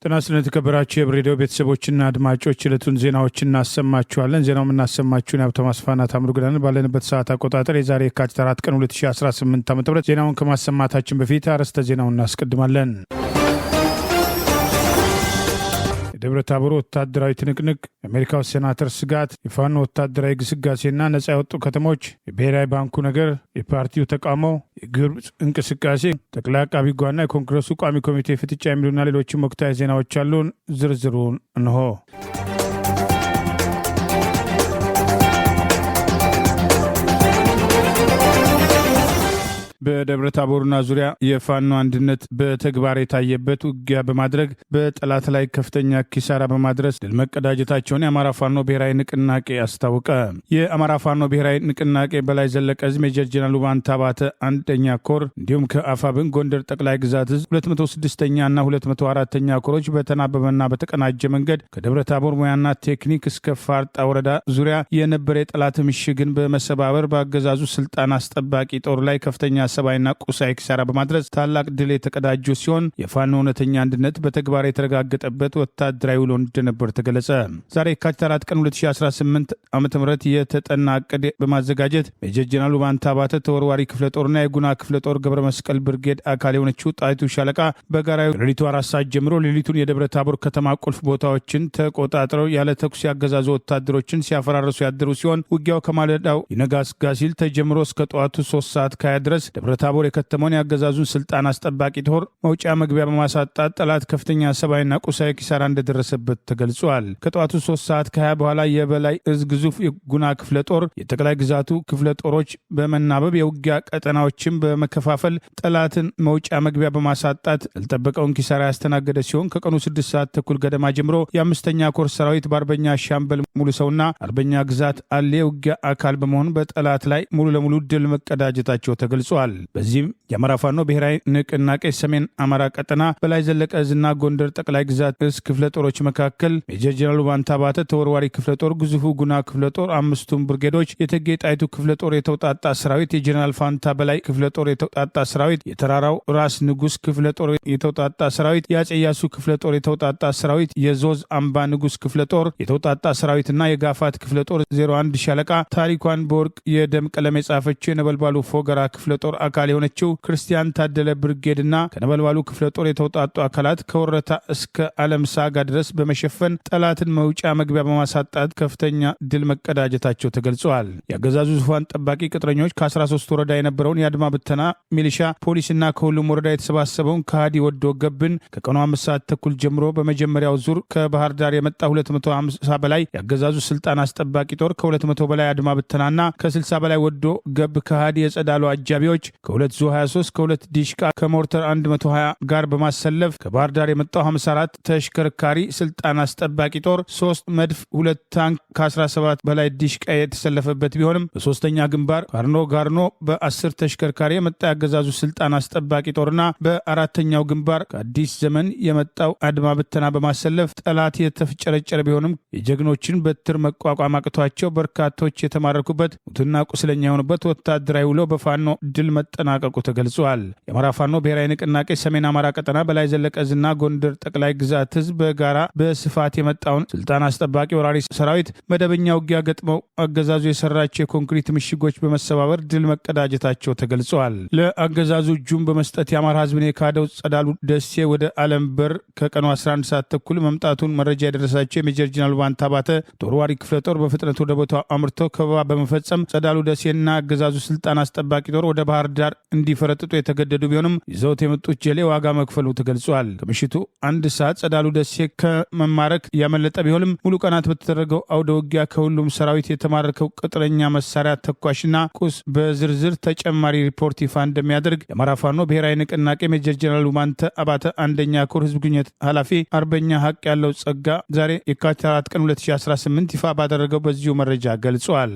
ጤና ስለተከበራችሁ የብሬዲዮ ቤተሰቦችና አድማጮች ዕለቱን ዜናዎችን እናሰማችኋለን። ዜናው የምናሰማችሁን ሀብታሙ አስፋና ታምሩ ግዳን ባለንበት ሰዓት አቆጣጠር የዛሬ የካቲት 4 ቀን 2018 ዓ.ም ዜናውን ከማሰማታችን በፊት አርዕስተ ዜናውን እናስቀድማለን። የደብረ ታቦር ወታደራዊ ትንቅንቅ፣ የአሜሪካው ሴናተር ስጋት፣ የፋኖ ወታደራዊ ግስጋሴና ነጻ የወጡ ከተሞች፣ የብሔራዊ ባንኩ ነገር፣ የፓርቲው ተቃውሞ፣ የግብፅ እንቅስቃሴ፣ ጠቅላይ አቃቢ ሕግና የኮንግረሱ ቋሚ ኮሚቴ ፍጥጫ የሚሉና ሌሎችም ወቅታዊ ዜናዎች አሉን። ዝርዝሩን እንሆ። በደብረ ታቦርና ዙሪያ የፋኖ አንድነት በተግባር የታየበት ውጊያ በማድረግ በጠላት ላይ ከፍተኛ ኪሳራ በማድረስ ድል መቀዳጀታቸውን የአማራ ፋኖ ብሔራዊ ንቅናቄ አስታወቀ። የአማራ ፋኖ ብሔራዊ ንቅናቄ በላይ ዘለቀ ዕዝ ሜጀር ጀነራል ውባንታ ባተ አንደኛ ኮር እንዲሁም ከአፋብን ጎንደር ጠቅላይ ግዛት ዕዝ 206ኛ እና 204ኛ ኮሮች በተናበበና በተቀናጀ መንገድ ከደብረ ታቦር ሙያና ቴክኒክ እስከ ፋርጣ ወረዳ ዙሪያ የነበረ የጠላት ምሽግን በመሰባበር በአገዛዙ ስልጣን አስጠባቂ ጦር ላይ ከፍተኛ ሰባይና ቁሳይ ኪሳራ በማድረስ ታላቅ ድል የተቀዳጁ ሲሆን የፋኖ እውነተኛ አንድነት በተግባር የተረጋገጠበት ወታደራዊ ውሎ እንደነበር ተገለጸ። ዛሬ የካቲት 4 ቀን 2018 ዓ.ም የተጠና ዕቅድ በማዘጋጀት ሜጀር ጀነራል ውባንታ ባተ ተወርዋሪ ክፍለ ጦርና የጉና ክፍለ ጦር ገብረ መስቀል ብርጌድ አካል የሆነችው ጣይቱ ሻለቃ በጋራ ሌሊቱ 4 ሰዓት ጀምሮ ሌሊቱን የደብረ ታቦር ከተማ ቁልፍ ቦታዎችን ተቆጣጥረው ያለ ተኩስ ያገዛዙ ወታደሮችን ሲያፈራርሱ ያደሩ ሲሆን ውጊያው ከማለዳው ይነጋስጋ ሲል ተጀምሮ እስከ ጠዋቱ 3 ሰዓት ከ20 ድረስ ደብረ ታቦር የከተመውን ያገዛዙን ስልጣን አስጠባቂ ጦር መውጫ መግቢያ በማሳጣት ጠላት ከፍተኛ ሰባይና ቁሳዊ ኪሳራ እንደደረሰበት ተገልጿል። ከጠዋቱ 3 ሰዓት ከ20 በኋላ የበላይ ዕዝ ግዙፍ የጉና ክፍለ ጦር የጠቅላይ ግዛቱ ክፍለ ጦሮች በመናበብ የውጊያ ቀጠናዎችን በመከፋፈል ጠላትን መውጫ መግቢያ በማሳጣት ያልጠበቀውን ኪሳራ ያስተናገደ ሲሆን ከቀኑ 6 ሰዓት ተኩል ገደማ ጀምሮ የአምስተኛ ኮር ሰራዊት በአርበኛ ሻምበል ሙሉ ሰውና አርበኛ ግዛት አሌ ውጊያ አካል በመሆን በጠላት ላይ ሙሉ ለሙሉ ድል መቀዳጀታቸው ተገልጿል። በዚህም የአማራ ፋኖ ብሔራዊ ንቅናቄ ሰሜን አማራ ቀጠና በላይ ዘለቀ ዕዝና ጎንደር ጠቅላይ ግዛት ዕዝ ክፍለ ጦሮች መካከል ሜጀር ጀነራል ውባንታ ባተ ተወርዋሪ ክፍለ ጦር፣ ግዙፉ ጉና ክፍለ ጦር፣ አምስቱም ብርጌዶች፣ የእቴጌ ጣይቱ ክፍለ ጦር የተውጣጣ ሰራዊት፣ የጀነራል ፋንታ በላይ ክፍለ ጦር የተውጣጣ ሰራዊት፣ የተራራው ራስ ንጉስ ክፍለ ጦር የተውጣጣ ሰራዊት፣ የአጼ ኢያሱ ክፍለ ጦር የተውጣጣ ሰራዊት፣ የዞዝ አምባ ንጉስ ክፍለ ጦር የተውጣጣ ሰራዊትና የጋፋት ክፍለ ጦር 01 ሻለቃ ታሪኳን በወርቅ የደም ቀለም የጻፈችው የነበልባሉ ፎገራ ክፍለ ጦር አካል የሆነችው ክርስቲያን ታደለ ብርጌድና ከነበልባሉ ክፍለ ጦር የተውጣጡ አካላት ከወረታ እስከ ዓለም ሳጋ ድረስ በመሸፈን ጠላትን መውጫ መግቢያ በማሳጣት ከፍተኛ ድል መቀዳጀታቸው ተገልጸዋል። የአገዛዙ ዙፋን ጠባቂ ቅጥረኞች ከ13 ወረዳ የነበረውን የአድማ ብተና ሚሊሻ ፖሊስና ከሁሉም ወረዳ የተሰባሰበውን ከሃዲ ወዶ ገብን ከቀኑ 5 ሰዓት ተኩል ጀምሮ በመጀመሪያው ዙር ከባህር ዳር የመጣ 250 በላይ የአገዛዙ ስልጣን አስጠባቂ ጦር ከ200 በላይ አድማ ብተናና ከ60 በላይ ወዶ ገብ ከሃዲ የጸዳሉ አጃቢዎች ከ2 ዙ 23 ከ2 ዲሽቃ ከሞርተር 120 ጋር በማሰለፍ ከባህር ዳር የመጣው 54 ተሽከርካሪ ስልጣን አስጠባቂ ጦር 3 መድፍ 2 ታንክ ከ17 በላይ ዲሽቃ የተሰለፈበት ቢሆንም በሶስተኛ ግንባር ጋርኖ በ10 ተሽከርካሪ የመጣ ያገዛዙ ስልጣን አስጠባቂ ጦርና በአራተኛው ግንባር ከአዲስ ዘመን የመጣው አድማ ብተና በማሰለፍ ጠላት የተፍጨረጨረ ቢሆንም የጀግኖችን በትር መቋቋም አቅቷቸው በርካቶች የተማረኩበት ሙትና ቁስለኛ የሆኑበት ወታደራዊ ውሎ በፋኖ ድል መጠናቀቁ ተገልጿል። የአማራ ፋኖ ብሔራዊ ንቅናቄ ሰሜን አማራ ቀጠና በላይ ዘለቀ ዕዝና ጎንደር ጠቅላይ ግዛት ዕዝ በጋራ በስፋት የመጣውን ስልጣን አስጠባቂ ወራሪ ሰራዊት መደበኛ ውጊያ ገጥመው አገዛዙ የሰራቸው የኮንክሪት ምሽጎች በመሰባበር ድል መቀዳጀታቸው ተገልጿል። ለአገዛዙ እጁን በመስጠት የአማራ ሕዝብን የካደው ጸዳሉ ደሴ ወደ አለም በር ከቀኑ 11 ሰዓት ተኩል መምጣቱን መረጃ የደረሳቸው የሜጀር ጀነራል ውባንታ ባተ ተወርዋሪ ክፍለ ጦር በፍጥነት ወደ ቦታው አምርተው ከበባ በመፈጸም ጸዳሉ ደሴና አገዛዙ ስልጣን አስጠባቂ ጦር ወደ ባህር ዳር እንዲፈረጥጡ የተገደዱ ቢሆንም ይዘውት የመጡት ጀሌ ዋጋ መክፈሉ ተገልጿል። ከምሽቱ 1 ሰዓት ጸዳሉ ደሴ ከመማረክ ያመለጠ ቢሆንም ሙሉ ቀናት በተደረገው አውደ ውጊያ ከሁሉም ሰራዊት የተማረከው ቅጥረኛ መሳሪያ ተኳሽና ቁስ በዝርዝር ተጨማሪ ሪፖርት ይፋ እንደሚያደርግ የአማራ ፋኖ ብሔራዊ ንቅናቄ ሜጀር ጀነራል ውባንታ ባተ አንደኛ ኮር ህዝብ ግንኙነት ኃላፊ አርበኛ ሀቅ ያለው ጸጋ ዛሬ የካቲት 4 ቀን 2018 ይፋ ባደረገው በዚሁ መረጃ ገልጿል።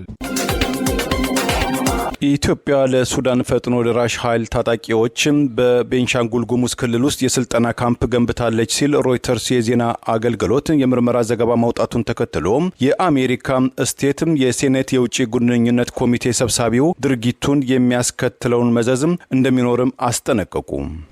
ኢትዮጵያ ለሱዳን ፈጥኖ ደራሽ ኃይል ታጣቂዎች በቤንሻንጉል ጉሙዝ ክልል ውስጥ የስልጠና ካምፕ ገንብታለች ሲል ሮይተርስ የዜና አገልግሎት የምርመራ ዘገባ ማውጣቱን ተከትሎ የአሜሪካ ስቴት የሴኔት የውጭ ግንኙነት ኮሚቴ ሰብሳቢው ድርጊቱን የሚያስከትለውን መዘዝም እንደሚኖርም አስጠነቀቁ።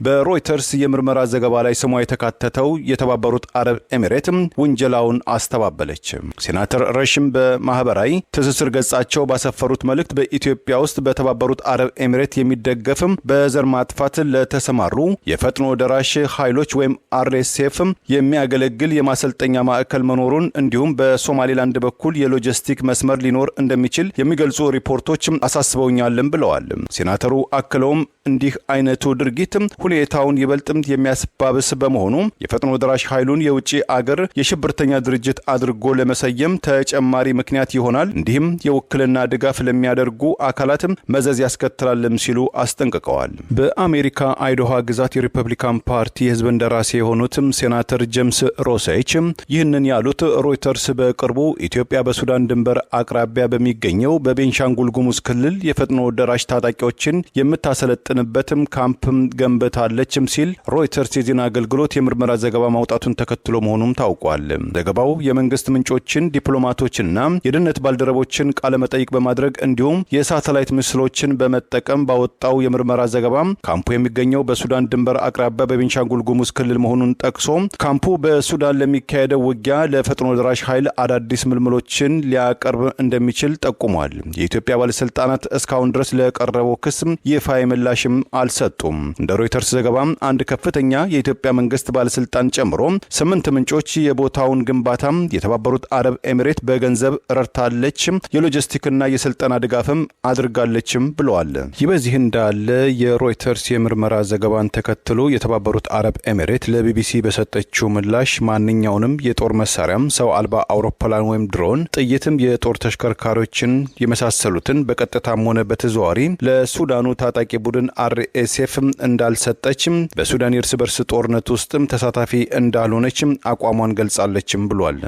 በሮይተርስ የምርመራ ዘገባ ላይ ስሟ የተካተተው የተባበሩት አረብ ኤሚሬት ውንጀላውን አስተባበለች። ሴናተር ረሽም በማህበራዊ ትስስር ገጻቸው ባሰፈሩት መልእክት በኢትዮጵያ ውስጥ በተባበሩት አረብ ኤሚሬት የሚደገፍም በዘር ማጥፋት ለተሰማሩ የፈጥኖ ደራሽ ኃይሎች ወይም አርኤስኤፍ የሚያገለግል የማሰልጠኛ ማዕከል መኖሩን እንዲሁም በሶማሌላንድ በኩል የሎጂስቲክ መስመር ሊኖር እንደሚችል የሚገልጹ ሪፖርቶች አሳስበውኛልም ብለዋል። ሴናተሩ አክለውም እንዲህ አይነቱ ድርጊት ሁኔታውን ይበልጥ የሚያስባብስ በመሆኑ የፈጥኖ ደራሽ ኃይሉን የውጭ አገር የሽብርተኛ ድርጅት አድርጎ ለመሰየም ተጨማሪ ምክንያት ይሆናል፣ እንዲሁም የውክልና ድጋፍ ለሚያደርጉ አካላት መዘዝ ያስከትላልም ሲሉ አስጠንቅቀዋል። በአሜሪካ አይዳሆ ግዛት የሪፐብሊካን ፓርቲ የህዝብ እንደራሴ የሆኑትም ሴናተር ጄምስ ሮሴች ይህንን ያሉት ሮይተርስ በቅርቡ ኢትዮጵያ በሱዳን ድንበር አቅራቢያ በሚገኘው በቤንሻንጉል ጉሙዝ ክልል የፈጥኖ ደራሽ ታጣቂዎችን የምታሰለጥንበትም ካምፕ ገንብታለችም ሲል ሮይተርስ የዜና አገልግሎት የምርመራ ዘገባ ማውጣቱን ተከትሎ መሆኑም ታውቋል። ዘገባው የመንግስት ምንጮችን፣ ዲፕሎማቶችና የደህንነት ባልደረቦችን ቃለ መጠይቅ በማድረግ እንዲሁም የሳተላይት ምስሎችን በመጠቀም ባወጣው የምርመራ ዘገባ ካምፑ የሚገኘው በሱዳን ድንበር አቅራቢያ በቤንሻንጉል ጉሙዝ ክልል መሆኑን ጠቅሶ ካምፑ በሱዳን ለሚካሄደው ውጊያ ለፈጥኖ ደራሽ ኃይል አዳዲስ ምልምሎችን ሊያቀርብ እንደሚችል ጠቁሟል። የኢትዮጵያ ባለስልጣናት እስካሁን ድረስ ለቀረበው ክስ ይፋዊ ምላሽም አልሰጡም። እንደ ሮይተርስ ዘገባ አንድ ከፍተኛ የኢትዮጵያ መንግስት ባለስልጣን ጨምሮ 8 ምንጮች የቦታውን ግንባታ የተባበሩት አረብ ኤሚሬት በገንዘብ ረድታለች፣ የሎጂስቲክና የስልጠና ድጋፍም አድርጋለችም ብለዋል። ይህ በዚህ እንዳለ የሮይተርስ የምርመራ ዘገባን ተከትሎ የተባበሩት አረብ ኤሚሬት ለቢቢሲ በሰጠችው ምላሽ ማንኛውንም የጦር መሳሪያም፣ ሰው አልባ አውሮፕላን ወይም ድሮን፣ ጥይትም፣ የጦር ተሽከርካሪዎችን የመሳሰሉትን በቀጥታም ሆነ በተዘዋዋሪ ለሱዳኑ ታጣቂ ቡድን አርኤስኤፍ እንዳልሰጠችም በሱዳን የእርስ በርስ ጦርነት ውስጥም ተሳታፊ እንዳልሆነችም አቋሟን ገልጻለችም ብሏል።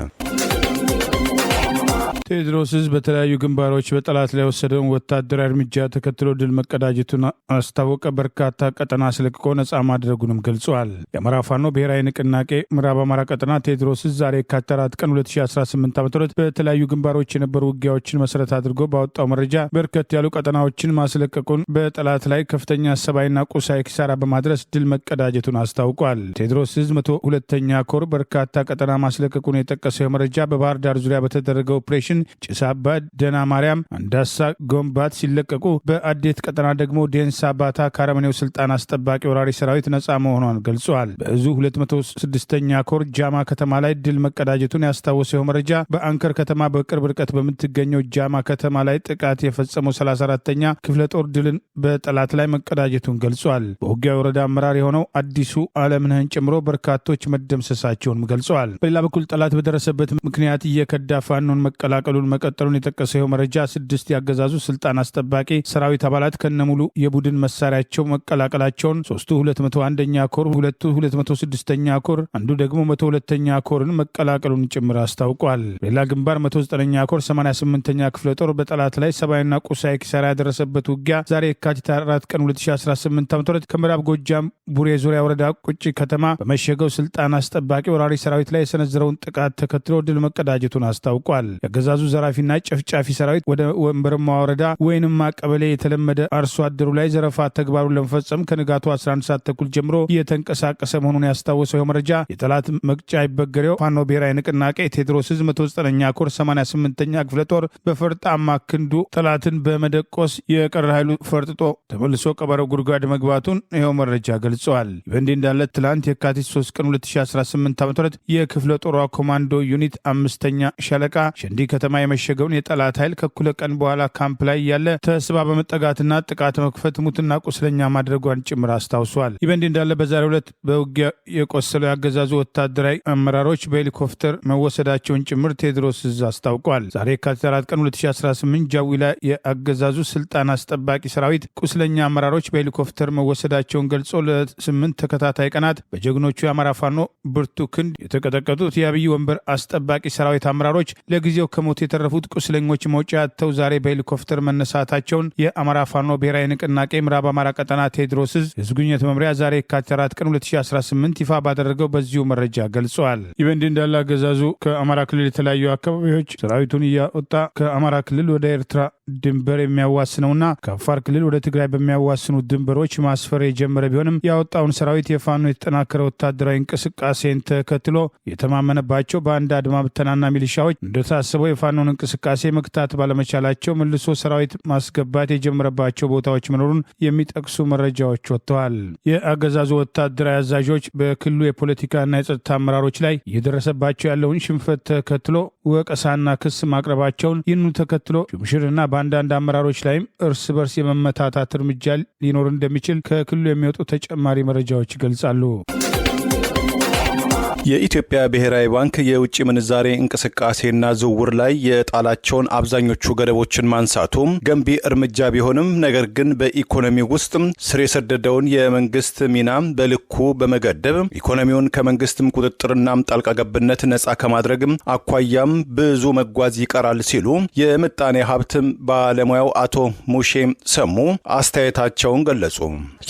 ቴድሮስ በተለያዩ ግንባሮች በጠላት ላይ ወሰደውን ወታደራዊ እርምጃ ተከትሎ ድል መቀዳጀቱን አስታወቀ። በርካታ ቀጠና አስለቅቆ ነጻ ማድረጉንም ገልጿል። የአማራ ፋኖ ብሔራዊ ንቅናቄ ምዕራብ አማራ ቀጠና ቴድሮስ ዛሬ የካቲት 4 ቀን 2018 ዓ.ም በተለያዩ ግንባሮች የነበሩ ውጊያዎችን መሰረት አድርጎ ባወጣው መረጃ በርከት ያሉ ቀጠናዎችን ማስለቀቁን፣ በጠላት ላይ ከፍተኛ ሰብአዊና ቁሳዊ ኪሳራ በማድረስ ድል መቀዳጀቱን አስታውቋል። ቴድሮስ 102ኛ ኮር በርካታ ቀጠና ማስለቀቁን የጠቀሰው መረጃ በባህር ዳር ዙሪያ በተደረገው ኦፕሬሽን ጭስ አባ፣ ደና ማርያም፣ አንዳሳ፣ ጎንባት ሲለቀቁ በአዴት ቀጠና ደግሞ ዴንሳ ባታ ካረመኔው ስልጣን አስጠባቂ ወራሪ ሰራዊት ነጻ መሆኗን ገልጿል። በእዙ 206ኛ ኮር ጃማ ከተማ ላይ ድል መቀዳጀቱን ያስታወሰው መረጃ በአንከር ከተማ በቅርብ ርቀት በምትገኘው ጃማ ከተማ ላይ ጥቃት የፈጸመው 34ኛ ክፍለ ጦር ድልን በጠላት ላይ መቀዳጀቱን ገልጿል። በውጊያ ወረዳ አመራር የሆነው አዲሱ አለምነህን ጨምሮ በርካቶች መደምሰሳቸውን ገልጸዋል። በሌላ በኩል ጠላት በደረሰበት ምክንያት እየከዳ ፋኖን መቀላቀሉን መቀጠሉን የጠቀሰው መረጃ 6 ያገዛዙ ስልጣን አስጠባቂ ሰራዊት አባላት ከነሙሉ የቡድን መሳሪያቸው መቀላቀላቸውን፣ 3ቱ 201ኛ ኮር፣ 2ቱ 206ኛ ኮር፣ አንዱ ደግሞ 102ኛ ኮርን መቀላቀሉን ጭምር አስታውቋል። ሌላ ግንባር 109ኛ ኮር 88ኛ ክፍለ ጦር በጠላት ላይ ሰብአዊና ቁሳዊ ኪሳራ ያደረሰበት ውጊያ ዛሬ የካቲት 4 ቀን 2018 ዓ.ም ከምዕራብ ጎጃም ቡሬ ዙሪያ ወረዳ ቁጭ ከተማ በመሸገው ስልጣን አስጠባቂ ወራሪ ሰራዊት ላይ የሰነዘረውን ጥቃት ተከትሎ ድል መቀዳጀቱን አስታውቋል። የአገዛዙ ዘራፊና ጨፍጫፊ ሰራዊት ወደ ወንበርማ ወረዳ ወይንማ ቀበሌ የተለመደ አርሶ አደሩ ላይ ዘረፋ ተግባሩን ለመፈጸም ከንጋቱ 11 ሰዓት ተኩል ጀምሮ እየተንቀሳቀሰ መሆኑን ያስታወሰው መረጃ የጠላት መቅጫ ይበገሬው ፋኖ ብሔራዊ ንቅናቄ ቴድሮስ 109ኛ ኮር 88ኛ ክፍለ ጦር በፈርጣማ ክንዱ ጠላትን በመደቆስ የቀረ ኃይሉ ፈርጥጦ ተመልሶ ቀበረው ጉድጓድ መግባቱን ይኸው መረጃ ገልጸዋል። በእንዲህ እንዳለ ትላንት የካቲት 3 ቀን 2018 ዓ.ም የክፍለ ጦሯ ኮማንዶ ዩኒት 5ኛ ሻለቃ ሸንዲ ከተማ የመሸገውን የጠላት ኃይል ከኩለ ቀን በኋላ ካምፕ ላይ ያለ ተስባ በመጠጋትና ጥቃት መክፈት ሙትና ቁስለኛ ማድረጓን ጭምር አስታውሷል። ይህ በእንዲህ እንዳለ በዛሬው ዕለት በውጊያ የቆሰለው ያገዛዙ ወታደራዊ አመራሮች በሄሊኮፕተር መወሰዳቸውን ጭምር ቴድሮስ አስታውቋል። ዛሬ የካቲት 4 ቀን 2018 ጃዊ ላይ የአገዛዙ ስልጣን አስጠባቂ ሰራዊት ቁስለኛ አመራሮች በሄሊኮፕተር መወሰዳቸውን ገልጾ ለ8 ተከታታይ ቀናት በጀግኖቹ የአማራ ፋኖ ብርቱ ክንድ የተቀጠቀጡት የአብይ ወንበር አስጠባቂ ሰራዊት አመራሮች ለጊዜው ከሞት የተረፉት ቁስለኞች መውጫ አጥተው ዛሬ በሄሊኮፕተር መነሳታቸውን የአማራ ፋኖ ብሔራዊ ንቅናቄ ምዕራብ አማራ ቀጠና ቴዎድሮስ ዕዝ የህዝብ ግንኙነት መምሪያ ዛሬ የካቲት 4 ቀን 2018 ይፋ ባደረገው በዚሁ መረጃ ገልጿል። ይህ በእንዲህ እንዳለ አገዛዙ ከአማራ ክልል የተለያዩ አካባቢዎች ሰራዊቱን እያወጣ ከአማራ ክልል ወደ ኤርትራ ድንበር የሚያዋስነውና ከአፋር ክልል ወደ ትግራይ በሚያዋስኑ ድንበሮች ማስፈር የጀመረ ቢሆንም ያወጣውን ሰራዊት የፋኖ የተጠናከረ ወታደራዊ እንቅስቃሴን ተከትሎ የተማመነባቸው በአንድ አድማ ብተናና ሚሊሻዎች እንደታሰበው የፋኖን እንቅስቃሴ መክታት ባለመቻላቸው መልሶ ሰራዊት ማስገባት የጀመረባቸው ቦታዎች መኖሩን የሚጠቅሱ መረጃዎች ወጥተዋል። የአገዛዙ ወታደራዊ አዛዦች በክልሉ የፖለቲካና የጸጥታ አመራሮች ላይ እየደረሰባቸው ያለውን ሽንፈት ተከትሎ ወቀሳና ክስ ማቅረባቸውን ይህኑ ተከትሎ ሹምሽርና በአንዳንድ አመራሮች ላይም እርስ በርስ የመመታታት እርምጃ ሊኖር እንደሚችል ከክልሉ የሚወጡ ተጨማሪ መረጃዎች ይገልጻሉ። የኢትዮጵያ ብሔራዊ ባንክ የውጭ ምንዛሬ እንቅስቃሴና ዝውውር ላይ የጣላቸውን አብዛኞቹ ገደቦችን ማንሳቱ ገንቢ እርምጃ ቢሆንም ነገር ግን በኢኮኖሚ ውስጥ ስር የሰደደውን የመንግስት ሚና በልኩ በመገደብ ኢኮኖሚውን ከመንግስትም ቁጥጥርና ጣልቃ ገብነት ነጻ ከማድረግ አኳያም ብዙ መጓዝ ይቀራል ሲሉ የምጣኔ ሀብት ባለሙያው አቶ ሙሼ ሰሙ አስተያየታቸውን ገለጹ።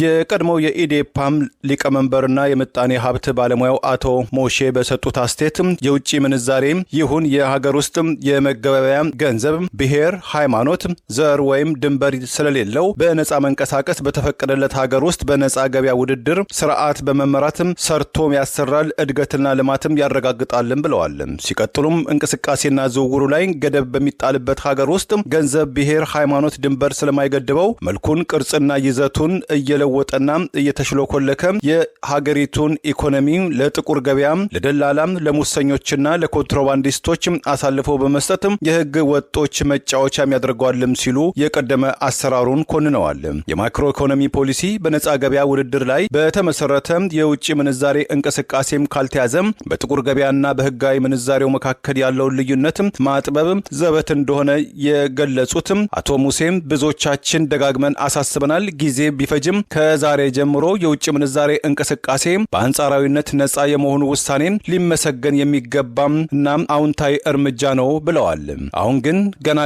የቀድሞው የኢዴፓም ሊቀመንበርና የምጣኔ ሀብት ባለሙያው አቶ ሞሼ በሰጡት አስተያየት የውጭ ምንዛሬ ይሁን የሀገር ውስጥ የመገበያያ ገንዘብ ብሔር፣ ሃይማኖት፣ ዘር ወይም ድንበር ስለሌለው በነጻ መንቀሳቀስ በተፈቀደለት ሀገር ውስጥ በነጻ ገበያ ውድድር ስርዓት በመመራትም ሰርቶም ያሰራል፣ እድገትና ልማትም ያረጋግጣልን ብለዋል። ሲቀጥሉም እንቅስቃሴና ዝውውሩ ላይ ገደብ በሚጣልበት ሀገር ውስጥ ገንዘብ ብሔር፣ ሃይማኖት፣ ድንበር ስለማይገድበው መልኩን ቅርጽና ይዘቱን እየለወጠና እየተሽሎኮለከ የሀገሪቱን ኢኮኖሚ ለጥቁር ገበያ ለደላላም ለሙሰኞችና ለኮንትሮባንዲስቶች አሳልፎ በመስጠት የህግ ወጦች መጫወቻ ያደርገዋልም ሲሉ የቀደመ አሰራሩን ኮንነዋል። የማክሮ ኢኮኖሚ ፖሊሲ በነጻ ገበያ ውድድር ላይ በተመሰረተ የውጭ ምንዛሬ እንቅስቃሴም ካልተያዘ በጥቁር ገበያና በህጋዊ ምንዛሬው መካከል ያለውን ልዩነት ማጥበብ ዘበት እንደሆነ የገለጹት አቶ ሙሴም ብዙዎቻችን ደጋግመን አሳስበናል። ጊዜ ቢፈጅም ከዛሬ ጀምሮ የውጭ ምንዛሬ እንቅስቃሴ በአንጻራዊነት ነጻ የመሆኑ ውሳኔን ሊመሰገን የሚገባም እና አውንታዊ እርምጃ ነው ብለዋል። አሁን ግን ገና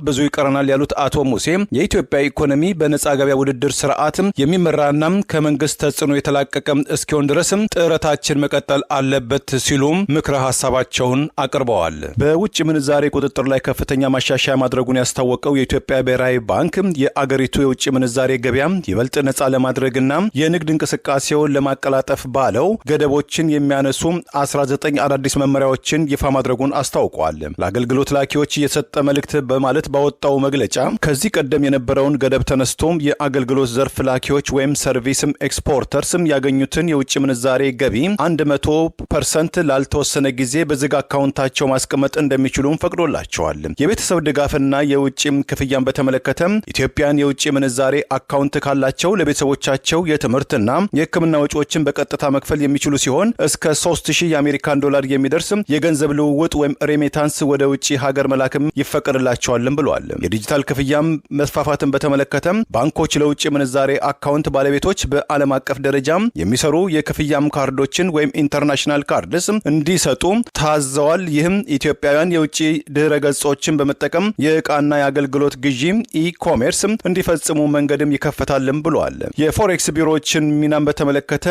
ብዙ ይቀረናል ያሉት አቶ ሙሴ የኢትዮጵያ ኢኮኖሚ በነጻ ገበያ ውድድር ስርዓት የሚመራና ከመንግስት ተጽዕኖ የተላቀቀ እስኪሆን ድረስ ጥረታችን መቀጠል አለበት ሲሉም ምክረ ሀሳባቸውን አቅርበዋል። በውጭ ምንዛሬ ቁጥጥር ላይ ከፍተኛ ማሻሻያ ማድረጉን ያስታወቀው የኢትዮጵያ ብሔራዊ ባንክ የአገሪቱ የውጭ ምንዛሬ ገበያ ይበልጥ ነጻ ለማድረግና የንግድ እንቅስቃሴውን ለማቀላጠፍ ባለው ገደቦችን የሚያነሱ 19 አዳዲስ መመሪያዎችን ይፋ ማድረጉን አስታውቋል። ለአገልግሎት ላኪዎች የሰጠ መልእክት በማለት ባወጣው መግለጫ ከዚህ ቀደም የነበረውን ገደብ ተነስቶ የአገልግሎት ዘርፍ ላኪዎች ወይም ሰርቪስም ኤክስፖርተርስም ያገኙትን የውጭ ምንዛሬ ገቢ 100% ላልተወሰነ ጊዜ በዝግ አካውንታቸው ማስቀመጥ እንደሚችሉም ፈቅዶላቸዋል። የቤተሰብ ድጋፍና የውጭ ክፍያን በተመለከተ ኢትዮጵያን የውጭ ምንዛሬ አካውንት ካላቸው ለቤተሰቦቻቸው የትምህርትና የሕክምና ወጪዎችን በቀጥታ መክፈል የሚችሉ ሲሆን እስከ 3000 የአሜሪካን ዶላር የሚደርስ የገንዘብ ልውውጥ ወይም ሬሜታንስ ወደ ውጪ ሀገር መላክም ይፈቀድላቸዋልም ብለዋል። የዲጂታል ክፍያም መስፋፋትን በተመለከተ ባንኮች ለውጭ ምንዛሬ አካውንት ባለቤቶች በዓለም አቀፍ ደረጃ የሚሰሩ የክፍያም ካርዶችን ወይም ኢንተርናሽናል ካርድስ እንዲሰጡ ታዘዋል። ይህም ኢትዮጵያውያን የውጭ ድህረ ገጾችን በመጠቀም የዕቃና የአገልግሎት ግዢ ኢኮሜርስ እንዲፈጽሙ መንገድም ይከፈታልም ብለዋል። የፎሬክስ ቢሮዎችን ሚናን በተመለከተ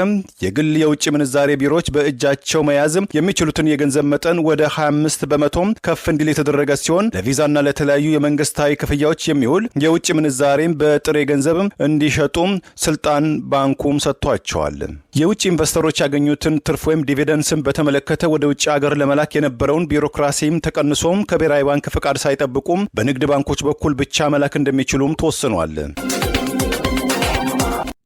የግል የውጭ ምንዛሬ ቢሮዎች በእጃቸው መያዝ የሚችሉትን የገንዘብ መጠን ወደ 25 በመቶ ከፍ እንዲል የተደረገ ሲሆን ለቪዛና ለተለያዩ የመንግስታዊ ክፍያዎች የሚውል የውጭ ምንዛሬም በጥሬ ገንዘብ እንዲሸጡ ስልጣን ባንኩም ሰጥቷቸዋል። የውጭ ኢንቨስተሮች ያገኙትን ትርፍ ወይም ዲቪደንስን በተመለከተ ወደ ውጭ ሀገር ለመላክ የነበረውን ቢሮክራሲም ተቀንሶም ከብሔራዊ ባንክ ፍቃድ ሳይጠብቁም በንግድ ባንኮች በኩል ብቻ መላክ እንደሚችሉም ተወስኗል።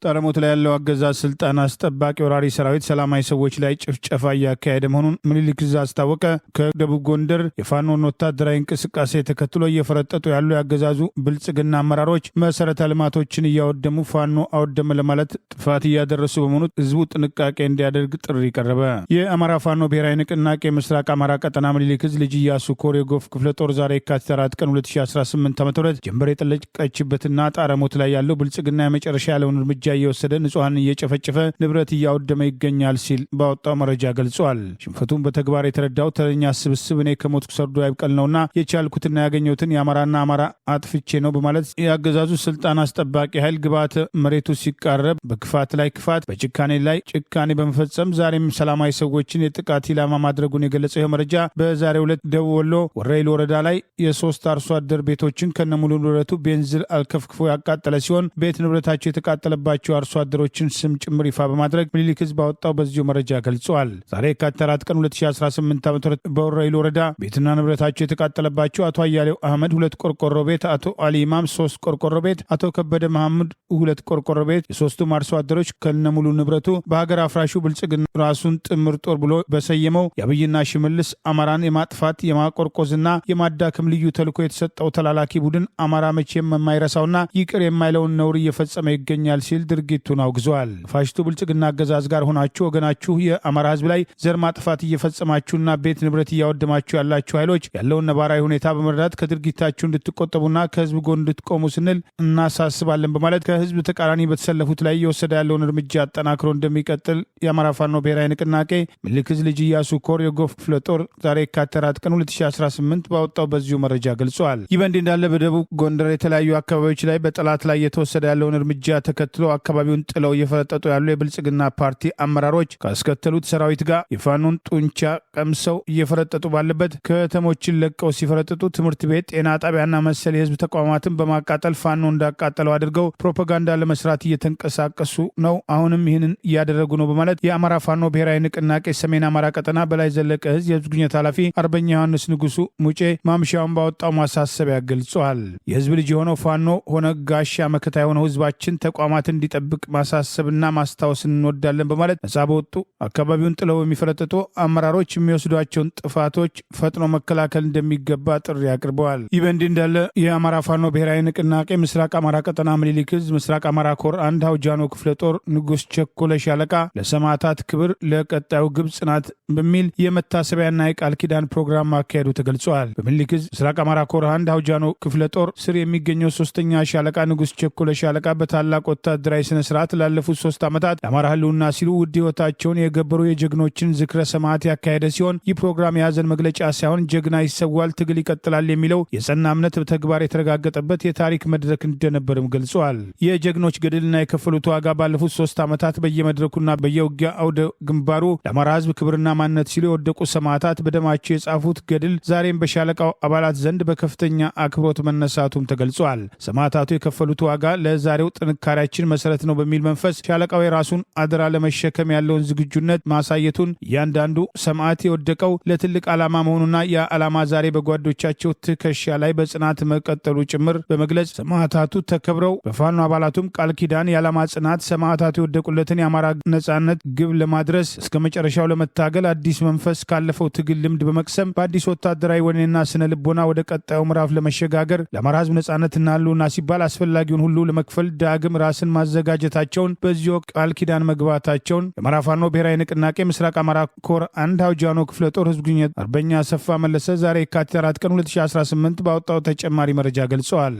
ጠረሞት ላይ ያለው አገዛዝ ስልጣን አስጠባቂ ወራሪ ሰራዊት ሰላማዊ ሰዎች ላይ ጭፍጨፋ እያካሄደ መሆኑን ምኒልክ ዕዝ አስታወቀ። ከደቡብ ጎንደር የፋኖን ወታደራዊ እንቅስቃሴ ተከትሎ እየፈረጠጡ ያሉ የአገዛዙ ብልጽግና አመራሮች መሰረተ ልማቶችን እያወደሙ ፋኖ አወደመ ለማለት ጥፋት እያደረሱ በመሆኑ ህዝቡ ጥንቃቄ እንዲያደርግ ጥሪ ቀረበ። የአማራ ፋኖ ብሔራዊ ንቅናቄ ምስራቅ አማራ ቀጠና ምኒልክ ዕዝ ልጅ ኢያሱ ኮር የጎፍ ክፍለ ጦር ዛሬ የካቲት 4 ቀን 2018 ዓ.ም ጀንበር የጠለቀችበትና ጠረሞት ላይ ያለው ብልጽግና የመጨረሻ ያለውን እርምጃ እየወሰደ ንጹሐን እየጨፈጨፈ ንብረት እያወደመ ይገኛል ሲል ባወጣው መረጃ ገልጿል። ሽንፈቱን በተግባር የተረዳው ተረኛ ስብስብ እኔ ከሞትኩ ሰርዶ አይብቀል ነውና የቻልኩትና ያገኘሁትን የአማራና አማራ አጥፍቼ ነው በማለት የአገዛዙ ስልጣን አስጠባቂ ኃይል ግብዓተ መሬቱ ሲቃረብ በክፋት ላይ ክፋት በጭካኔ ላይ ጭካኔ በመፈጸም ዛሬም ሰላማዊ ሰዎችን የጥቃት ኢላማ ማድረጉን የገለጸው ይህ መረጃ በዛሬው ዕለት ደቡብ ወሎ ወረኢሉ ወረዳ ላይ የሶስት አርሶ አደር ቤቶችን ከነሙሉ ንብረቱ ቤንዚል አልከፍክፎ ያቃጠለ ሲሆን ቤት ንብረታቸው የተቃጠለባቸው አርሶ አደሮችን ስም ጭምር ይፋ በማድረግ ምኒልክ ህዝብ ባወጣው በዚሁ መረጃ ገልጿል። ዛሬ የካቲት 4 ቀን 2018 ዓ.ም በወረኢሉ ወረዳ ቤትና ንብረታቸው የተቃጠለባቸው አቶ አያሌው አህመድ 2 ቆርቆሮ ቤት፣ አቶ አሊ ኢማም 3 ቆርቆሮ ቤት፣ አቶ ከበደ መሐመድ 2 ቆርቆሮ ቤት የሶስቱም አርሶ አደሮች ከነሙሉ ንብረቱ በሀገር አፍራሹ ብልጽግና ራሱን ጥምር ጦር ብሎ በሰየመው የአብይና ሽመልስ አማራን የማጥፋት የማቆርቆዝና የማዳከም ልዩ ተልዕኮ የተሰጠው ተላላኪ ቡድን አማራ መቼም የማይረሳውና ይቅር የማይለውን ነውር እየፈጸመ ይገኛል ሲል ድርጊቱን አውግዘዋል። ፋሽስቱ ብልጽግና አገዛዝ ጋር ሆናችሁ ወገናችሁ የአማራ ህዝብ ላይ ዘር ማጥፋት እየፈጸማችሁና ቤት ንብረት እያወደማችሁ ያላችሁ ኃይሎች ያለውን ነባራዊ ሁኔታ በመረዳት ከድርጊታችሁ እንድትቆጠቡና ከህዝብ ጎን እንድትቆሙ ስንል እናሳስባለን በማለት ከህዝብ ተቃራኒ በተሰለፉት ላይ እየወሰደ ያለውን እርምጃ አጠናክሮ እንደሚቀጥል የአማራ ፋኖ ብሔራዊ ንቅናቄ ምኒልክ ዕዝ ልጅ ኢያሱ ኮር የጎፍ ክፍለ ጦር ዛሬ የካቲት 4 ቀን 2018 ባወጣው በዚሁ መረጃ ገልጿል። ይህ በእንዲህ እንዳለ በደቡብ ጎንደር የተለያዩ አካባቢዎች ላይ በጠላት ላይ የተወሰደ ያለውን እርምጃ ተከትሎ አካባቢውን ጥለው እየፈረጠጡ ያሉ የብልጽግና ፓርቲ አመራሮች ካስከተሉት ሰራዊት ጋር የፋኖን ጡንቻ ቀምሰው እየፈረጠጡ ባለበት ከተሞችን ለቀው ሲፈረጥጡ ትምህርት ቤት፣ ጤና ጣቢያና መሰል የህዝብ ተቋማትን በማቃጠል ፋኖ እንዳቃጠለው አድርገው ፕሮፓጋንዳ ለመስራት እየተንቀሳቀሱ ነው። አሁንም ይህንን እያደረጉ ነው በማለት የአማራ ፋኖ ብሔራዊ ንቅናቄ ሰሜን አማራ ቀጠና በላይ ዘለቀ ህዝብ የህዝብ ግንኙነት ኃላፊ አርበኛ ዮሐንስ ንጉሱ ሙጬ ማምሻውን ባወጣው ማሳሰቢያ ገልጿል። የህዝብ ልጅ የሆነው ፋኖ ሆነ ጋሻ መከታ የሆነው ህዝባችን ተቋማት እንዲጠብቅ ማሳሰብና ማስታወስ እንወዳለን በማለት ነጻ በወጡ አካባቢውን ጥለው የሚፈረጥጡ አመራሮች የሚወስዷቸውን ጥፋቶች ፈጥኖ መከላከል እንደሚገባ ጥሪ አቅርበዋል። ይህ በእንዲህ እንዳለ የአማራ ፋኖ ብሔራዊ ንቅናቄ ምስራቅ አማራ ቀጠና ምኒልክ ዕዝ ምስራቅ አማራ ኮር አንድ አውጃኖ ክፍለ ጦር ንጉስ ቸኮለ ሻለቃ ለሰማዕታት ክብር ለቀጣዩ ግብ ጽናት በሚል የመታሰቢያና የቃል ኪዳን ፕሮግራም ማካሄዱ ተገልጿል። በምኒልክ ዕዝ ምስራቅ አማራ ኮር አንድ አውጃኖ ክፍለ ጦር ስር የሚገኘው 3ኛ ሻለቃ ንጉስ ቸኮለ ሻለቃ በታላቅ ወታደራዊ ስነ ስርዓት ላለፉት 3 ዓመታት ለአማራ ህልውና ሲሉ ውድ ህይወታቸውን የገበሩ የጀግኖችን ዝክረ ሰማዕት ያካሄደ ሲሆን ይህ ፕሮግራም የያዘን መግለጫ ሳይሆን ጀግና ይሰዋል፣ ትግል ይቀጥላል የሚለው የጸና እምነት በተግባር የተረጋገጠበት የታሪክ መድረክ እንደነበርም ገልጿል። የጀግኖች ገድልና የከፈሉት ዋጋ ባለፉት 3 ዓመታት በየመድረኩና በየውጊያ አውደ ግንባሩ ለአማራ ህዝብ ክብርና ማንነት ሲሉ የወደቁ ሰማዕታት በደማቸው የጻፉት ገድል ዛሬም በሻለቃው አባላት ዘንድ በከፍተኛ አክብሮት መነሳቱም ተገልጿል። ሰማዕታቱ የከፈሉት ዋጋ ለዛሬው ጥንካሬያችን መሰረት ነው በሚል መንፈስ ሻለቃው የራሱን አደራ ለመሸከም ያለውን ዝግጁነት ማሳየቱን እያንዳንዱ ሰማዕት የወደቀው ለትልቅ ዓላማ መሆኑና ያ ዓላማ ዛሬ በጓዶቻቸው ትከሻ ላይ በጽናት መቀጠሉ ጭምር በመግለጽ ሰማዕታቱ ተከብረው በፋኖ አባላቱም ቃል ኪዳን የዓላማ ጽናት ሰማዕታቱ የወደቁለትን የአማራ ነጻነት ግብ ለማድረስ እስከ መጨረሻው ለመታገል አዲስ መንፈስ ካለፈው ትግል ልምድ በመቅሰም በአዲስ ወታደራዊ ወኔና ስነ ልቦና ወደ ቀጣዩ ምዕራፍ ለመሸጋገር ለአማራ ህዝብ ነጻነትና ህልውና ሲባል አስፈላጊውን ሁሉ ለመክፈል ዳግም ራስን ማዘጋጀታቸውን በዚሁ ቃል ኪዳን መግባታቸውን የአማራ ፋኖ ብሔራዊ ንቅናቄ ምስራቅ አማራ ኮር አንድ አውጃኖ ክፍለ ጦር ህዝብ ግንኙነት አርበኛ አሰፋ መለሰ ዛሬ የካቲት 4 ቀን 2018 ባወጣው ተጨማሪ መረጃ ገልጸዋል።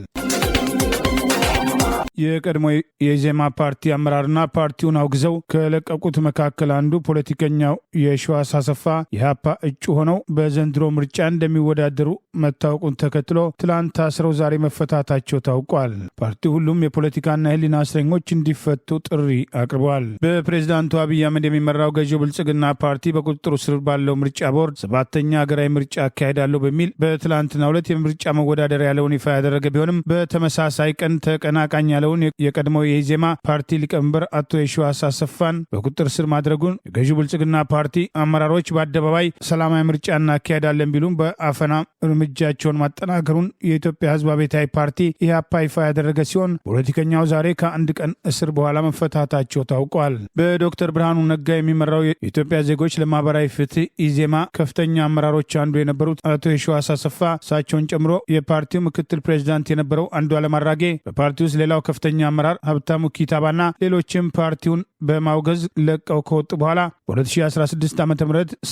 የቀድሞ የኢዜማ ፓርቲ አመራርና ፓርቲውን አውግዘው ከለቀቁት መካከል አንዱ ፖለቲከኛው የሺዋስ አሰፋ የኢህአፓ እጩ ሆነው በዘንድሮ ምርጫ እንደሚወዳደሩ መታወቁን ተከትሎ ትላንት ታስረው ዛሬ መፈታታቸው ታውቋል። ፓርቲው ሁሉም የፖለቲካና የህሊና እስረኞች እንዲፈቱ ጥሪ አቅርበዋል። በፕሬዝዳንቱ አብይ አህመድ የሚመራው ገዢው ብልጽግና ፓርቲ በቁጥጥሩ ስር ባለው ምርጫ ቦርድ 7ኛ ሀገራዊ ምርጫ አካሄዳለሁ በሚል በትላንትናው ዕለት የምርጫ መወዳደሪያ ያለውን ይፋ ያደረገ ቢሆንም በተመሳሳይ ቀን ተቀናቃኝ ያለውን የቀድሞው የኢዜማ ፓርቲ ሊቀመንበር አቶ የሺዋስ አሰፋን በቁጥጥር ስር ማድረጉን የገዢው ብልጽግና ፓርቲ አመራሮች በአደባባይ ሰላማዊ ምርጫ እናካሄዳለን ቢሉም በአፈና እርምጃቸውን ማጠናከሩን የኢትዮጵያ ህዝብ አብዮታዊ ፓርቲ ኢህአፓ ይፋ ያደረገ ሲሆን ፖለቲከኛው ዛሬ ከ1 ቀን እስር በኋላ መፈታታቸው ታውቋል። በዶክተር ብርሃኑ ነጋ የሚመራው የኢትዮጵያ ዜጎች ለማህበራዊ ፍትህ ኢዜማ ከፍተኛ አመራሮች አንዱ የነበሩት አቶ የሺዋስ አሰፋ እሳቸውን ጨምሮ የፓርቲው ምክትል ፕሬዚዳንት የነበረው አንዱዓለም አራጌ በፓርቲ ውስጥ ሌላው ከፍተኛ አመራር ሀብታሙ ኪታባና ሌሎችም ፓርቲውን በማውገዝ ለቀው ከወጡ በኋላ በ2016 ዓ.ም